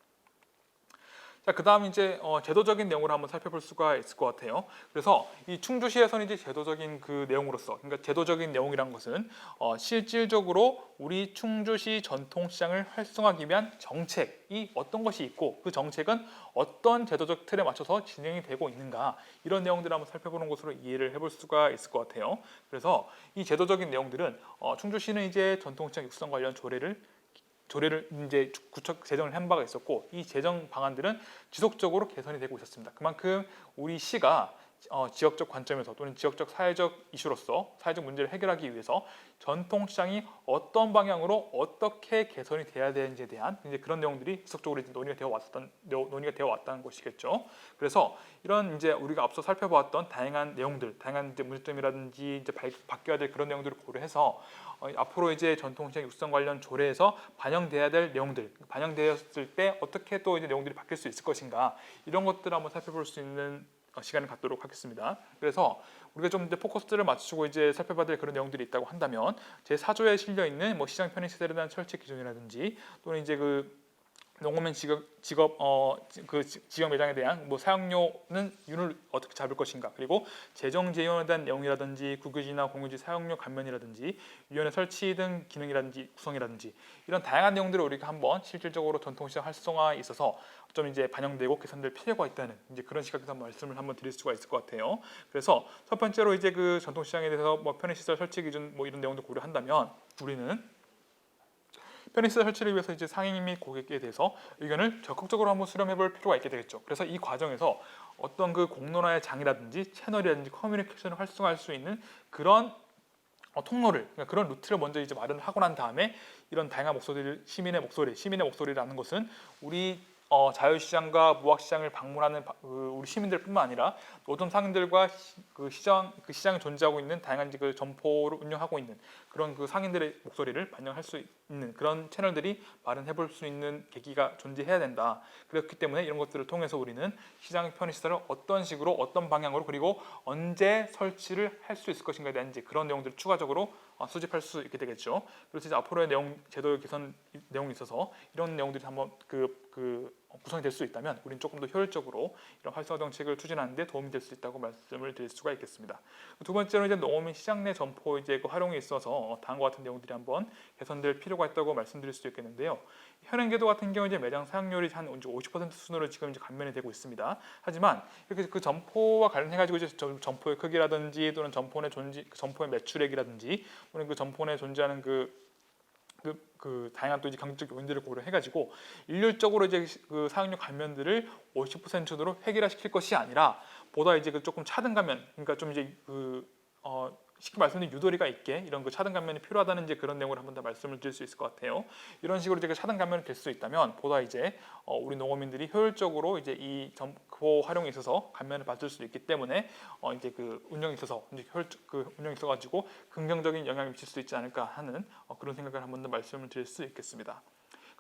자, 그다음 이제 제도적인 내용을 한번 살펴볼 수가 있을 것 같아요. 그래서 이 충주시에서는 이제 제도적인 그 내용으로서, 그러니까 제도적인 내용이란 것은 실질적으로 우리 충주시 전통시장을 활성화하기 위한 정책이 어떤 것이 있고 그 정책은 어떤 제도적 틀에 맞춰서 진행이 되고 있는가, 이런 내용들을 한번 살펴보는 것으로 이해를 해볼 수가 있을 것 같아요. 그래서 이 제도적인 내용들은 충주시는 이제 전통시장 육성 관련 조례를 이제 구축 제정을 한 바가 있었고, 이 제정 방안들은 지속적으로 개선이 되고 있었습니다. 그만큼 우리 시가 지역적 관점에서 또는 지역적 사회적 이슈로서 사회적 문제를 해결하기 위해서 전통시장이 어떤 방향으로 어떻게 개선이 돼야 되는지에 대한 이제 그런 내용들이 지속적으로 이제 논의가 되어 왔다는 것이겠죠. 그래서 이런 이제 우리가 앞서 살펴보았던 다양한 내용들, 다양한 이제 문제점이라든지 이제 바뀌어야 될 그런 내용들을 고려해서 앞으로 이제 전통시장 육성 관련 조례에서 반영돼야 될 내용들, 반영되었을 때 어떻게 또 이제 내용들이 바뀔 수 있을 것인가, 이런 것들을 한번 살펴볼 수 있는 시간을 갖도록 하겠습니다. 그래서 우리가 좀 이제 포커스를 맞추고 이제 살펴봐야 될 그런 내용들이 있다고 한다면 제4조에 실려 있는 뭐 시장 편의 시설에 대한 설치 기준이라든지 또는 이제 그 농어민 지역 매장에 대한 뭐 사용료는 윤을 어떻게 잡을 것인가, 그리고 재정 재원에 대한 내용이라든지 국유지나 공유지 사용료 감면이라든지 위원회 설치 등 기능이라든지 구성이라든지 이런 다양한 내용들을 우리가 한번 실질적으로 전통시장 활성화에 있어서 좀 이제 반영되고 개선될 필요가 있다는 이제 그런 시각에서 말씀을 한번 드릴 수가 있을 것 같아요. 그래서 첫 번째로 이제 그 전통시장에 대해서 뭐 편의시설 설치 기준 뭐 이런 내용도 고려한다면 우리는 편의시설 설치를 위해서 이제 상인 및 고객에 대해서 의견을 적극적으로 한번 수렴해볼 필요가 있게 되겠죠. 그래서 이 과정에서 어떤 그 공론화의 장이라든지 채널이라든지 커뮤니케이션을 활성화할 수 있는 그런 통로를, 그러니까 그런 루트를 먼저 이제 마련을 하고 난 다음에 이런 다양한 목소리를 시민의 목소리라는 것은 우리 자유시장과 무학시장을 방문하는 우리 시민들뿐만 아니라 노점 상인들과 그 시장에 존재하고 있는 다양한 그 점포를 운영하고 있는 그런 그 상인들의 목소리를 반영할 수 있는 그런 채널들이 마련해볼 수 있는 계기가 존재해야 된다. 그렇기 때문에 이런 것들을 통해서 우리는 시장 편의시설을 어떤 식으로 어떤 방향으로 그리고 언제 설치를 할 수 있을 것인가에 대한 이제 그런 내용들을 추가적으로 수집할 수 있게 되겠죠. 그래서 이제 앞으로의 내용, 제도 개선 내용이 있어서 이런 내용들이 한번 구성이 될 수 있다면 우리는 조금 더 효율적으로 이런 활성화 정책을 추진하는 데 도움이 될 수 있다고 말씀을 드릴 수가 있겠습니다. 두 번째로 이제 농어민 시장 내 점포 이제 그 활용에 있어서 다음과 같은 내용들이 한번 개선될 필요가 있다고 말씀드릴 수 있겠는데요. 현행제도 같은 경우 이제 매장 사용률이 한 50% 수준으로 지금 이제 감면이 되고 있습니다. 하지만 이렇게 그 점포와 관련해 가지고 이제 점포의 크기라든지 또는 점포의 매출액이라든지 또는 그 점포 내에 존재하는 그 다양한 또 이제 경제적 요인들을 고려해가지고 일률적으로 이제 그 사용료 감면들을 50% 수준으로 획일화시킬 것이 아니라 보다 이제 그 조금 차등 감면, 그러니까 좀 이제 쉽게 말씀드리면 유도리가 있게 이런 그 차등 감면이 필요하다는 이제 그런 내용을 한번 더 말씀을 드릴 수 있을 것 같아요. 이런 식으로 이제 그 차등 감면이 될 수 있다면 보다 이제 우리 농어민들이 효율적으로 이제 이 점포 활용에 있어서 감면을 받을 수 있기 때문에 이제 그 운영에 있어서 이제 운영에 있어가지고 긍정적인 영향을 미칠 수 있지 않을까 하는 그런 생각을 한번 더 말씀을 드릴 수 있겠습니다.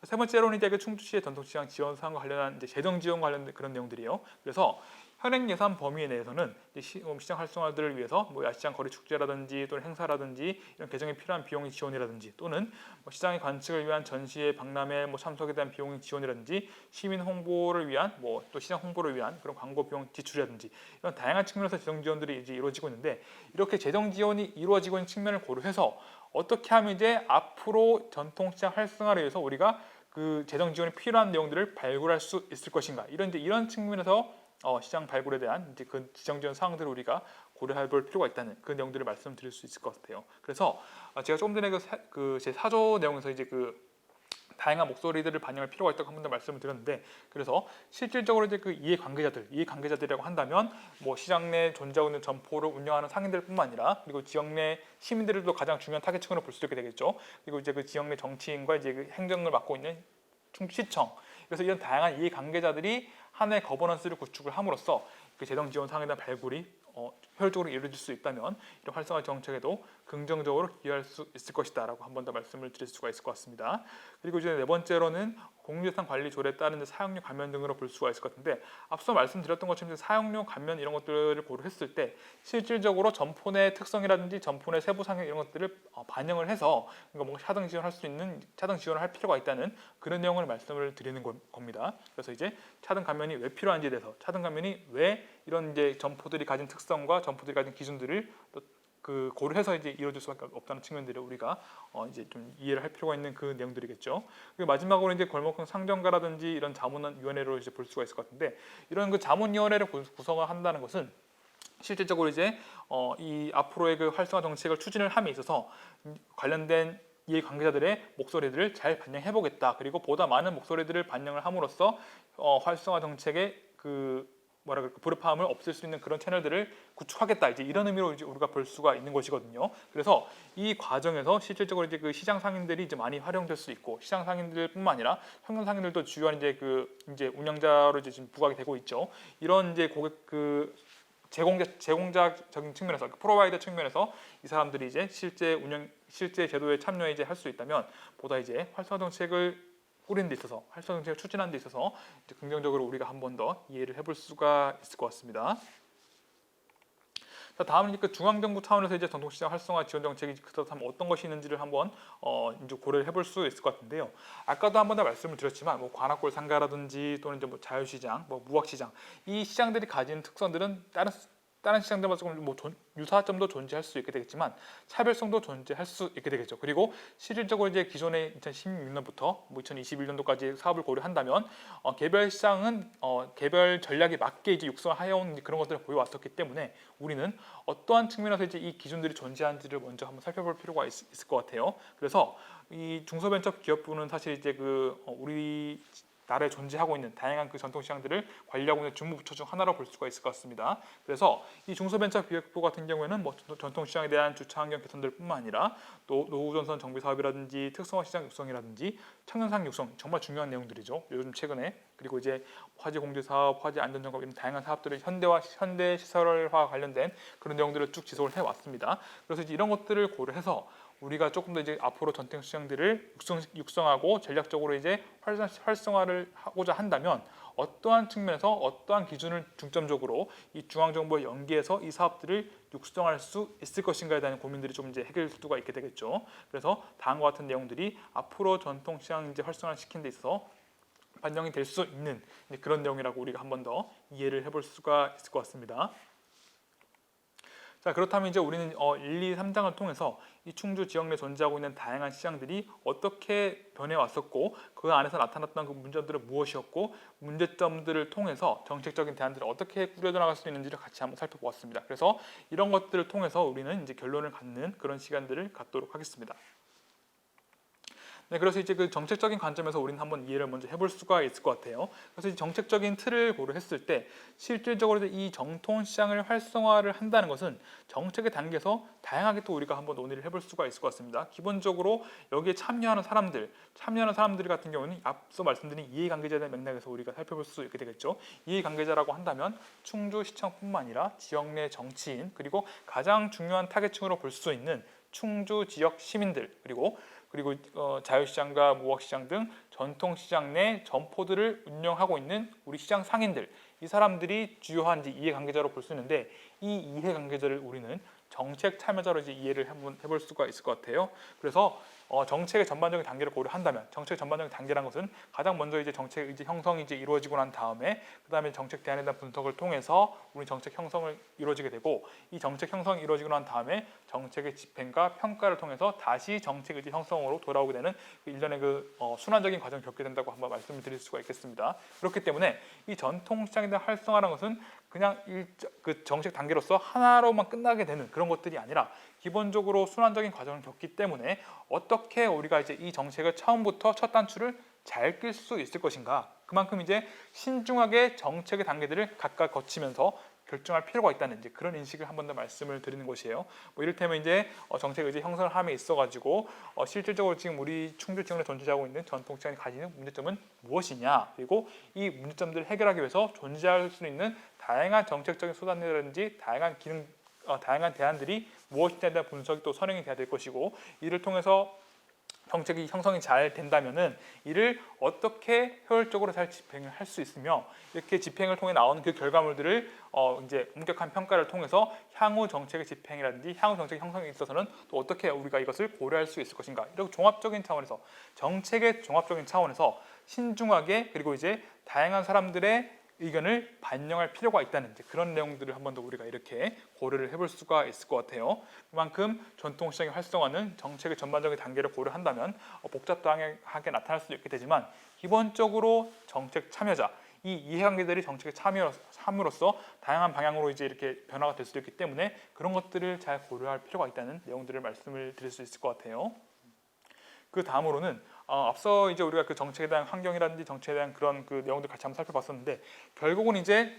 세 번째로는 이제 그 충주시의 전통시장 지원 사항과 관련한 이제 재정 지원 관련 그런 내용들이에요. 그래서 현행 예산 범위 내에서는 시장 활성화들을 위해서 뭐 야시장 거리 축제라든지 또는 행사라든지 이런 개정에 필요한 비용의 지원이라든지 또는 뭐 시장의 관측을 위한 전시회 박람회 뭐 참석에 대한 비용의 지원이라든지 시민 홍보를 위한 뭐 또 시장 홍보를 위한 그런 광고 비용 지출이라든지 이런 다양한 측면에서 재정 지원들이 이제 이루어지고 있는데, 이렇게 재정 지원이 이루어지고 있는 측면을 고려해서 어떻게 하면 이제 앞으로 전통시장 활성화를 위해서 우리가 그 재정 지원이 필요한 내용들을 발굴할 수 있을 것인가, 이런 측면에서 시장 발굴에 대한 이제 그 지정 지원 사항들을 우리가 고려해볼 필요가 있다는 그 내용들을 말씀드릴 수 있을 것 같아요. 그래서 제가 조금 전에 제 4조 내용에서 이제 그 다양한 목소리들을 반영할 필요가 있다고 한 번 더 말씀을 드렸는데, 그래서 실질적으로 이제 그 이해관계자들이라고 한다면 뭐 시장 내 존재하고 있는 점포를 운영하는 상인들뿐만 아니라 그리고 지역 내 시민들도 가장 중요한 타겟층으로 볼 수 있게 되겠죠. 그리고 이제 그 지역 내 정치인과 이제 그 행정을 맡고 있는 충시청, 그래서 이런 다양한 이해관계자들이 하나의 거버넌스를 구축을 함으로써 그 재정 지원 사항에 대한 발굴이 효율적으로 이루어질 수 있다면 이런 활성화 정책에도 긍정적으로 기여할 수 있을 것이다라고 한 번 더 말씀을 드릴 수가 있을 것 같습니다. 그리고 이제 네 번째로는 공유재산 관리 조례에 따른 사용료 감면 등으로 볼 수가 있을 것 같은데, 앞서 말씀드렸던 것처럼 사용료 감면 이런 것들을 고려했을 때 실질적으로 점포 내 특성이라든지 점포 내 세부 상황 이런 것들을 반영을 해서 뭔가 차등 지원할 수 있는 차등 지원을 할 필요가 있다는 그런 내용을 말씀을 드리는 겁니다. 그래서 이제 차등 감면이 왜 필요한지에 대해서, 차등 감면이 왜 이런 이제 점포들이 가진 특성과 점포들이 가진 기준들을 또 고려해서 이제 이루어질 수밖에 없다는 측면들을 우리가 이제 좀 이해를 할 필요가 있는 그 내용들이겠죠. 그리고 마지막으로 이제 골목형 상정가라든지 이런 자문위원회로 이제 볼 수가 있을 것 같은데, 이런 그 자문위원회를 구성을 한다는 것은 실질적으로 이제 이 앞으로의 그 활성화 정책을 추진을 함에 있어서 관련된 이해 관계자들의 목소리들을 잘 반영해 보겠다. 그리고 보다 많은 목소리들을 반영을 함으로써 활성화 정책의 불협화음을 없앨 수 있는 그런 채널들을 구축하겠다. 이제 이런 의미로 이제 우리가 볼 수가 있는 것이거든요. 그래서 이 과정에서 실질적으로 이제 그 시장 상인들이 이제 많이 활용될 수 있고, 시장 상인들뿐만 아니라 현금 상인들도 주요한 이제 운영자로 이제 지금 부각이 되고 있죠. 이런 이제 고객 제공자적인 측면에서, 프로바이더 측면에서 이 사람들이 이제 실제 제도에 참여해 이제 할 수 있다면 보다 이제 활성화 정책을 꾸리는 데 있어서, 활성화 정책을 추진하는 데 있어서 이제 긍정적으로 우리가 한 번 더 이해를 해볼 수가 있을 것 같습니다. 자, 다음은 그 중앙정부 차원에서 이제 전통시장 활성화 지원 정책이 그렇다면 어떤 것이 있는지를 한번 이제 고려를 해볼 수 있을 것 같은데요. 아까도 한 번 더 말씀을 드렸지만 관악골 상가라든지 또는 이제 자유시장, 무학시장, 이 시장들이 가진 특성들은 다른 시장들과 조금 유사점도 존재할 수 있게 되겠지만 차별성도 존재할 수 있게 되겠죠. 그리고 실질적으로 이제 기존의 2016년부터 2021년도까지 사업을 고려한다면 개별 시장은 개별 전략에 맞게 이제 육성하여온 그런 것들을 보여왔었기 때문에 우리는 어떠한 측면에서 이제 이 기준들이 존재하는지를 먼저 한번 살펴볼 필요가 있을 것 같아요. 그래서 이 중소벤처기업부는 사실 이제 우리 나라에 존재하고 있는 다양한 그 전통시장들을 관리하고 있는 주무부처 중 하나로 볼 수가 있을 것 같습니다. 그래서 이 중소벤처기업부 같은 경우에는 전통시장에 대한 주차환경 개선들뿐만 아니라 또 노후전선 정비 사업이라든지 특성화시장 육성이라든지 청년상 육성, 정말 중요한 내용들이죠. 요즘 최근에. 그리고 이제 화재 공제 사업, 화재 안전 점검 이런 다양한 사업들을 현대 시설화 관련된 그런 내용들을 쭉 지속을 해왔습니다. 그래서 이제 이런 것들을 고려해서 우리가 조금 더 이제 앞으로 전통 시장들을 육성하고 전략적으로 이제 활성화를 하고자 한다면 어떠한 측면에서 어떠한 기준을 중점적으로 이 중앙정부와 연계해서 이 사업들을 육성할 수 있을 것인가에 대한 고민들이 좀 이제 해결수가 있게 되겠죠. 그래서 다음과 같은 내용들이 앞으로 전통 시장 이제 활성화를 시키는 데 있어서 반영이 될 수 있는 그런 내용이라고 우리가 한 번 더 이해를 해볼 수가 있을 것 같습니다. 자, 그렇다면 이제 우리는 1, 2, 3장을 통해서 이 충주 지역 내에 존재하고 있는 다양한 시장들이 어떻게 변해왔었고 그 안에서 나타났던 그 문제점들은 무엇이었고 문제점들을 통해서 정책적인 대안들을 어떻게 꾸려져 나갈 수 있는지를 같이 한번 살펴보았습니다. 그래서 이런 것들을 통해서 우리는 이제 결론을 갖는 그런 시간들을 갖도록 하겠습니다. 네, 그래서 이제 그 정책적인 관점에서 우리는 한번 이해를 먼저 해볼 수가 있을 것 같아요. 그래서 이 정책적인 틀을 고려했을 때 실질적으로 이 정통시장을 활성화를 한다는 것은 정책의 단계에서 다양하게 또 우리가 한번 논의를 해볼 수가 있을 것 같습니다. 기본적으로 여기에 참여하는 사람들 같은 경우는 앞서 말씀드린 이해관계자에 대한 맥락에서 우리가 살펴볼 수 있게 되겠죠. 이해관계자라고 한다면 충주시청뿐만 아니라 지역 내 정치인 그리고 가장 중요한 타겟층으로 볼 수 있는 충주 지역 시민들 그리고 자유시장과 무학시장 등 전통시장 내 점포들을 운영하고 있는 우리 시장 상인들, 이 사람들이 주요한 이해관계자로 볼 수 있는데 이 이해관계자를 우리는 정책 참여자로 이제 이해를 한번 해볼 수가 있을 것 같아요. 그래서 정책의 전반적인 단계를 고려한다면 정책의 전반적인 단계라는 것은 가장 먼저 이제 정책 이제 형성이 이제 이루어지고 난 다음에 그다음에 정책 대안에 대한 분석을 통해서 우리 정책 형성을 이루어지게 되고 이 정책 형성이 이루어지고 난 다음에 정책의 집행과 평가를 통해서 다시 정책 이제 형성으로 돌아오게 되는 일련의 순환적인 과정을 겪게 된다고 한번 말씀을 드릴 수가 있겠습니다. 그렇기 때문에 이 전통시장에 대한 활성화라는 것은 그냥 그 정책 단계로서 하나로만 끝나게 되는 그런 것들이 아니라 기본적으로 순환적인 과정을 겪기 때문에 어떻게 우리가 이제 이 정책을 처음부터 첫 단추를 잘 끌 수 있을 것인가, 그만큼 이제 신중하게 정책의 단계들을 각각 거치면서 결정할 필요가 있다는 이제 그런 인식을 한 번 더 말씀을 드리는 것이에요. 이를테면 이제 정책을 이제 형성을 함에 있어가지고 실질적으로 지금 우리 충주 지역에 존재하고 있는 전통시장이 가지는 문제점은 무엇이냐, 그리고 이 문제점들을 해결하기 위해서 존재할 수 있는 다양한 정책적인 수단이라든지 다양한 대안들이 무엇이냐에 대한 분석이 또 선행이 돼야 될 것이고 이를 통해서 정책이 형성이 잘 된다면은 이를 어떻게 효율적으로 잘 집행을 할 수 있으며 이렇게 집행을 통해 나오는 그 결과물들을 이제 엄격한 평가를 통해서 향후 정책의 집행이라든지 향후 정책 형성에 있어서는 또 어떻게 우리가 이것을 고려할 수 있을 것인가, 이런 종합적인 차원에서 정책의 종합적인 차원에서 신중하게 그리고 이제 다양한 사람들의 의견을 반영할 필요가 있다는 그런 내용들을 한 번 더 우리가 이렇게 고려를 해볼 수가 있을 것 같아요. 그만큼 전통시장의 활성화는 정책의 전반적인 단계를 고려한다면 복잡하게 나타날 수도 있게 되지만 기본적으로 정책 참여자, 이 이해관계들이 정책에 참여함으로써 다양한 방향으로 이제 이렇게 변화가 될 수도 있기 때문에 그런 것들을 잘 고려할 필요가 있다는 내용들을 말씀을 드릴 수 있을 것 같아요. 그 다음으로는 앞서 이제 우리가 그 정책에 대한 환경이라든지 정책에 대한 그런 그 내용들 같이 한번 살펴봤었는데 결국은 이제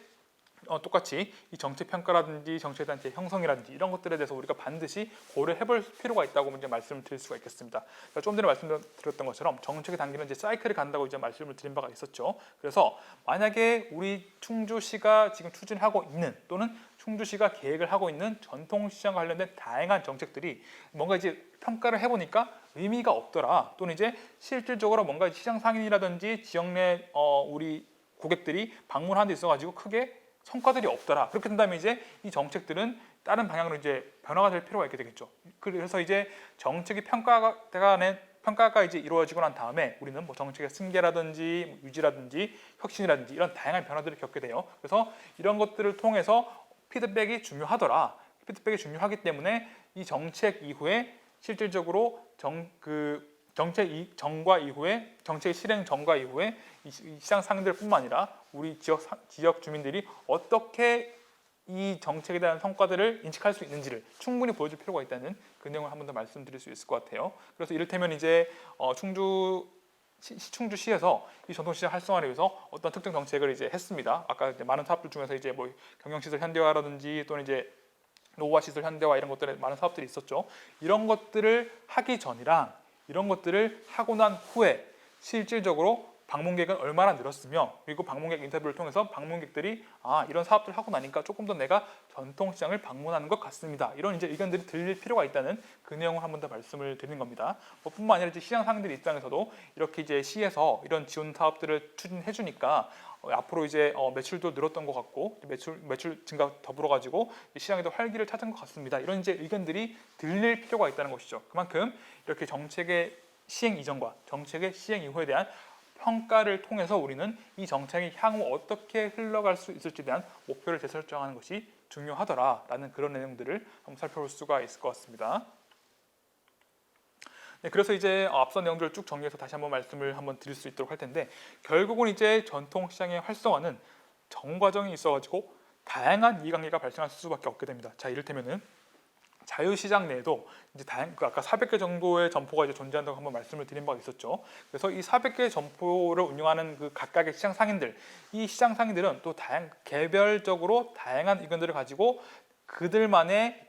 똑같이 이 정책 평가라든지 정책에 대한 형성이라든지 이런 것들에 대해서 우리가 반드시 고려해볼 필요가 있다고 이제 말씀을 드릴 수가 있겠습니다. 그러니까 좀 전에 말씀드렸던 것처럼 정책의 단계는 이제 사이클이 간다고 이제 말씀을 드린 바가 있었죠. 그래서 만약에 우리 충주시가 지금 추진하고 있는 또는 충주시가 계획을 하고 있는 전통시장과 관련된 다양한 정책들이 뭔가 이제 평가를 해보니까 의미가 없더라, 또는 이제 실질적으로 뭔가 시장 상인이라든지 지역 내 우리 고객들이 방문하는 데 있어가지고 크게 성과들이 없더라. 그렇게 된다면 이제 이 정책들은 다른 방향으로 이제 변화가 될 필요가 있게 되겠죠. 그래서 이제 정책이 평가가 이제 이루어지고 난 다음에 우리는 뭐 정책의 승계라든지 유지라든지 혁신이라든지 이런 다양한 변화들을 겪게 돼요. 그래서 이런 것들을 통해서 피드백이 중요하더라. 피드백이 중요하기 때문에 이 정책 이후에 실질적으로 정책 전과 이후에 정책 실행 전과 이후에 이 시장 상인들뿐만 아니라 우리 지역 주민들이 어떻게 이 정책에 대한 성과들을 인식할 수 있는지를 충분히 보여줄 필요가 있다는 그 내용을 한 번 더 말씀드릴 수 있을 것 같아요. 그래서 이를테면 이제 충주시에서 이 전통시장 활성화를 위해서 어떤 특정 정책을 이제 했습니다. 아까 이제 많은 사업들 중에서 이제 뭐 경영시설 현대화라든지 또는 이제 노후화 시설 현대화 이런 것들에 많은 사업들이 있었죠. 이런 것들을 하기 전이랑 이런 것들을 하고 난 후에 실질적으로 방문객은 얼마나 늘었으며, 그리고 방문객 인터뷰를 통해서 방문객들이 이런 사업들 하고 나니까 조금 더 내가 전통시장을 방문하는 것 같습니다, 이런 이제 의견들이 들릴 필요가 있다는 그 내용을 한 번 더 말씀을 드리는 겁니다. 뿐만 아니라 이제 시장 상인들 입장에서도 이렇게 이제 시에서 이런 지원 사업들을 추진해 주니까 앞으로 이제 매출도 늘었던 것 같고 매출 증가 더불어 가지고 시장에도 활기를 찾은 것 같습니다, 이런 이제 의견들이 들릴 필요가 있다는 것이죠. 그만큼 이렇게 정책의 시행 이전과 정책의 시행 이후에 대한 평가를 통해서 우리는 이 정책이 향후 어떻게 흘러갈 수 있을지에 대한 목표를 재설정하는 것이 중요하더라라는 그런 내용들을 한번 살펴볼 수가 있을 것 같습니다. 네, 그래서 이제 앞선 내용들을 쭉 정리해서 다시 한번 말씀을 한번 드릴 수 있도록 할 텐데, 결국은 이제 전통시장의 활성화는 정과정이 있어가지고 다양한 이해관계가 발생할 수밖에 없게 됩니다. 자, 이를테면은 자유시장 내에도 이제 아까 400개 정도의 점포가 이제 존재한다고 한번 말씀을 드린 바가 있었죠. 그래서 이 400개 점포를 운영하는 그 각각의 시장 상인들, 이 시장 상인들은 또 개별적으로 다양한 의견들을 가지고 그들만의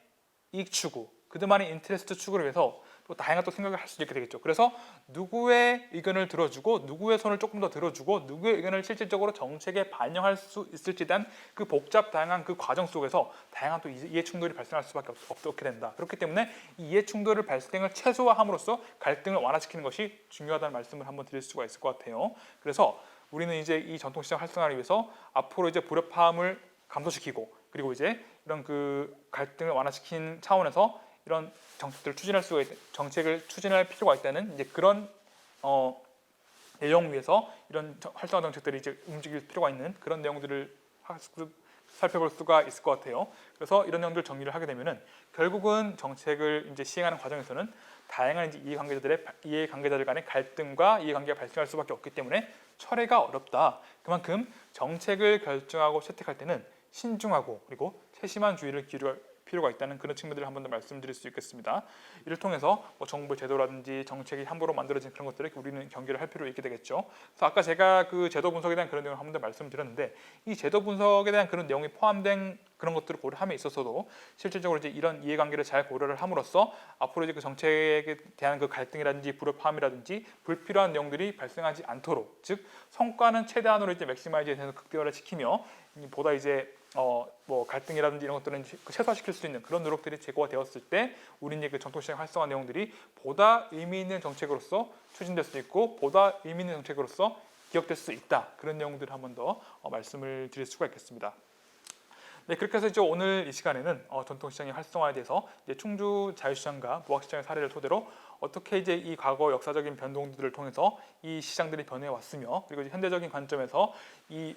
이익 추구, 그들만의 인터레스트 추구를 위해서 또 다양한 또 생각을 할 수 있게 되겠죠. 그래서 누구의 의견을 들어주고 누구의 손을 조금 더 들어주고 누구의 의견을 실질적으로 정책에 반영할 수 있을지에 대한 그 복잡 다양한 그 과정 속에서 다양한 또 이해 충돌이 발생할 수밖에 없게 된다. 그렇기 때문에 이 이해 충돌을 발생을 최소화함으로써 갈등을 완화시키는 것이 중요하다는 말씀을 한번 드릴 수가 있을 것 같아요. 그래서 우리는 이제 이 전통시장 활성화를 위해서 앞으로 이제 불협화음을 감소시키고, 그리고 이제 이런 그 갈등을 완화시키는 차원에서 이런 정책을 추진할 필요가 있다는 이제 그런 내용 위에서 이런 활성화 정책들이 이제 움직일 필요가 있는 그런 내용들을 살펴볼 수가 있을 것 같아요. 그래서 이런 내용들 정리를 하게 되면은 결국은 정책을 이제 시행하는 과정에서는 다양한 이제 이해관계자들 간의 갈등과 이해관계가 발생할 수밖에 없기 때문에 철회가 어렵다. 그만큼 정책을 결정하고 채택할 때는 신중하고 그리고 세심한 주의를 기울일 필요가 있다는 그런 측면들을 한 번 더 말씀드릴 수 있겠습니다. 이를 통해서 뭐 정부의 제도라든지 정책이 함부로 만들어진 그런 것들을 우리는 경계를 할 필요가 있게 되겠죠. 그래서 아까 제가 그 제도 분석에 대한 그런 내용을 한 번 더 말씀드렸는데, 이 제도 분석에 대한 그런 내용이 포함된 그런 것들을 고려함에 있어서도 실질적으로 이제 이런 이해관계를 잘 고려를 함으로써 앞으로 이제 그 정책에 대한 그 갈등이라든지 불협화음이라든지 불필요한 내용들이 발생하지 않도록, 즉 성과는 최대한으로 이제 맥시마이즈해서 극대화를 시키며 보다 이제 뭐 갈등이라든지 이런 것들은 최소화시킬 수 있는 그런 노력들이 제고가 되었을 때 우리 그 전통시장 활성화 내용들이 보다 의미 있는 정책으로서 추진될 수 있고 보다 의미 있는 정책으로서 기억될 수 있다. 그런 내용들을 한 번 더 말씀을 드릴 수가 있겠습니다. 네, 그렇게 해서 이제 오늘 이 시간에는 전통시장의 활성화에 대해서 이제 충주 자유시장과 무학시장의 사례를 토대로 어떻게 이제 이 과거 역사적인 변동들을 통해서 이 시장들이 변해 왔으며 그리고 이제 현대적인 관점에서 이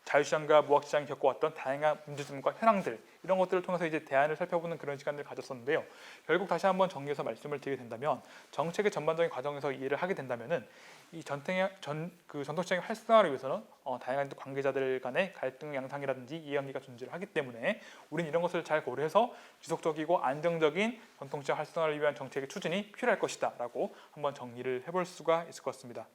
자유시장과 무학시장이 겪어왔던 다양한 문제점과 현황들 이런 것들을 통해서 이제 대안을 살펴보는 그런 시간을 가졌었는데요. 결국 다시 한번 정리해서 말씀을 드리게 된다면 정책의 전반적인 과정에서 이해를 하게 된다면은 이 전통시장의 활성화를 위해서는 다양한 관계자들 간의 갈등 양상이라든지 이해관계가 존재를 하기 때문에 우리는 이런 것을 잘 고려해서 지속적이고 안정적인 전통시장 활성화를 위한 정책의 추진이 필요할 것이다라고 한번 정리를 해볼 수가 있을 것 같습니다.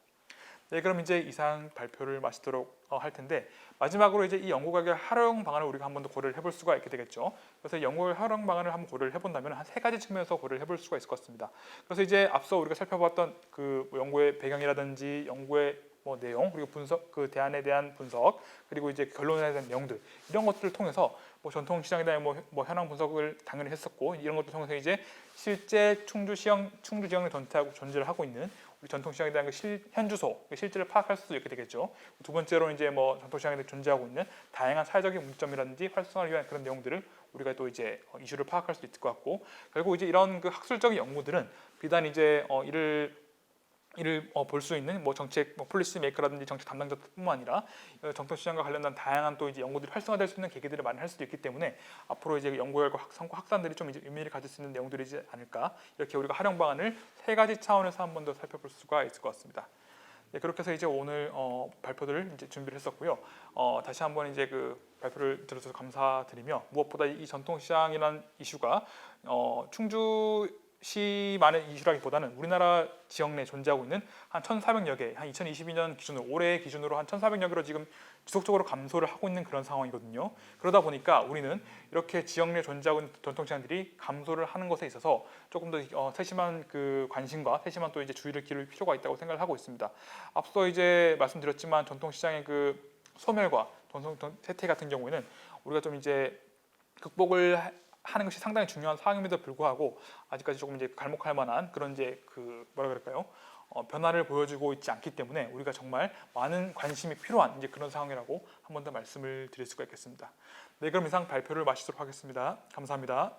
네, 그럼 이제 이상 발표를 마치도록 할 텐데 마지막으로 이제 이 연구가격 활용 방안을 우리가 한 번 더 고려를 해볼 수가 있게 되겠죠. 그래서 연구가격 활용 방안을 한번 고려를 해본다면 한 3가지 측면에서 고려를 해볼 수가 있을 것 같습니다. 그래서 이제 앞서 우리가 살펴봤던 그 연구의 배경이라든지 연구의 내용 그리고 분석 그 대안에 대한 분석 그리고 이제 결론에 대한 내용들 이런 것들을 통해서 전통시장에 대한 현황 분석을 당연히 했었고 이런 것들 통해서 이제 실제 충주 지역을 존재를 하고 있는 우리 전통시장에 대한 현주소, 실제를 파악할 수도 있게 되겠죠. 두 번째로 이제 전통시장에 존재하고 있는 다양한 사회적인 문제점이라든지 활성화를 위한 그런 내용들을 우리가 또 이제 이슈를 파악할 수 있을 것 같고 결국 이제 이런 그 학술적인 연구들은 비단 이제 이를 볼 수 있는 정책 폴리시 메이커라든지 정책 담당자뿐만 아니라 전통시장과 관련된 다양한 또 이제 연구들이 활성화될 수 있는 계기들을 마련할 수도 있기 때문에 앞으로 이제 연구 결과 성과 확산들이 좀 이제 의미를 가질 수 있는 내용들이지 않을까 이렇게 우리가 활용 방안을 3가지 차원에서 한 번 더 살펴볼 수가 있을 것 같습니다. 네, 그렇게 해서 이제 오늘 발표들을 이제 준비를 했었고요. 다시 한번 이제 그 발표를 들어줘서 감사드리며 무엇보다 이 전통시장이라는 이슈가 충주시만의 이슈라기보다는 우리나라 지역 내에 존재하고 있는 한 1,400여 개, 한 2022년 기준으로 올해 기준으로 한 1,400여 개로 지금 지속적으로 감소를 하고 있는 그런 상황이거든요. 그러다 보니까 우리는 이렇게 지역 내에 존재하고 있는 전통시장들이 감소를 하는 것에 있어서 조금 더 세심한 그 관심과 세심한 또 이제 주의를 기울일 필요가 있다고 생각을 하고 있습니다. 앞서 이제 말씀드렸지만 전통시장의 그 소멸과 전통 쇠퇴 같은 경우에는 우리가 좀 이제 극복을 하는 것이 상당히 중요한 사항임에도 불구하고 아직까지 조금 이제 갈목할 만한 그런 이제 그 뭐라 그럴까요? 변화를 보여주고 있지 않기 때문에 우리가 정말 많은 관심이 필요한 이제 그런 상황이라고 한 번 더 말씀을 드릴 수가 있겠습니다. 네, 그럼 이상 발표를 마치도록 하겠습니다. 감사합니다.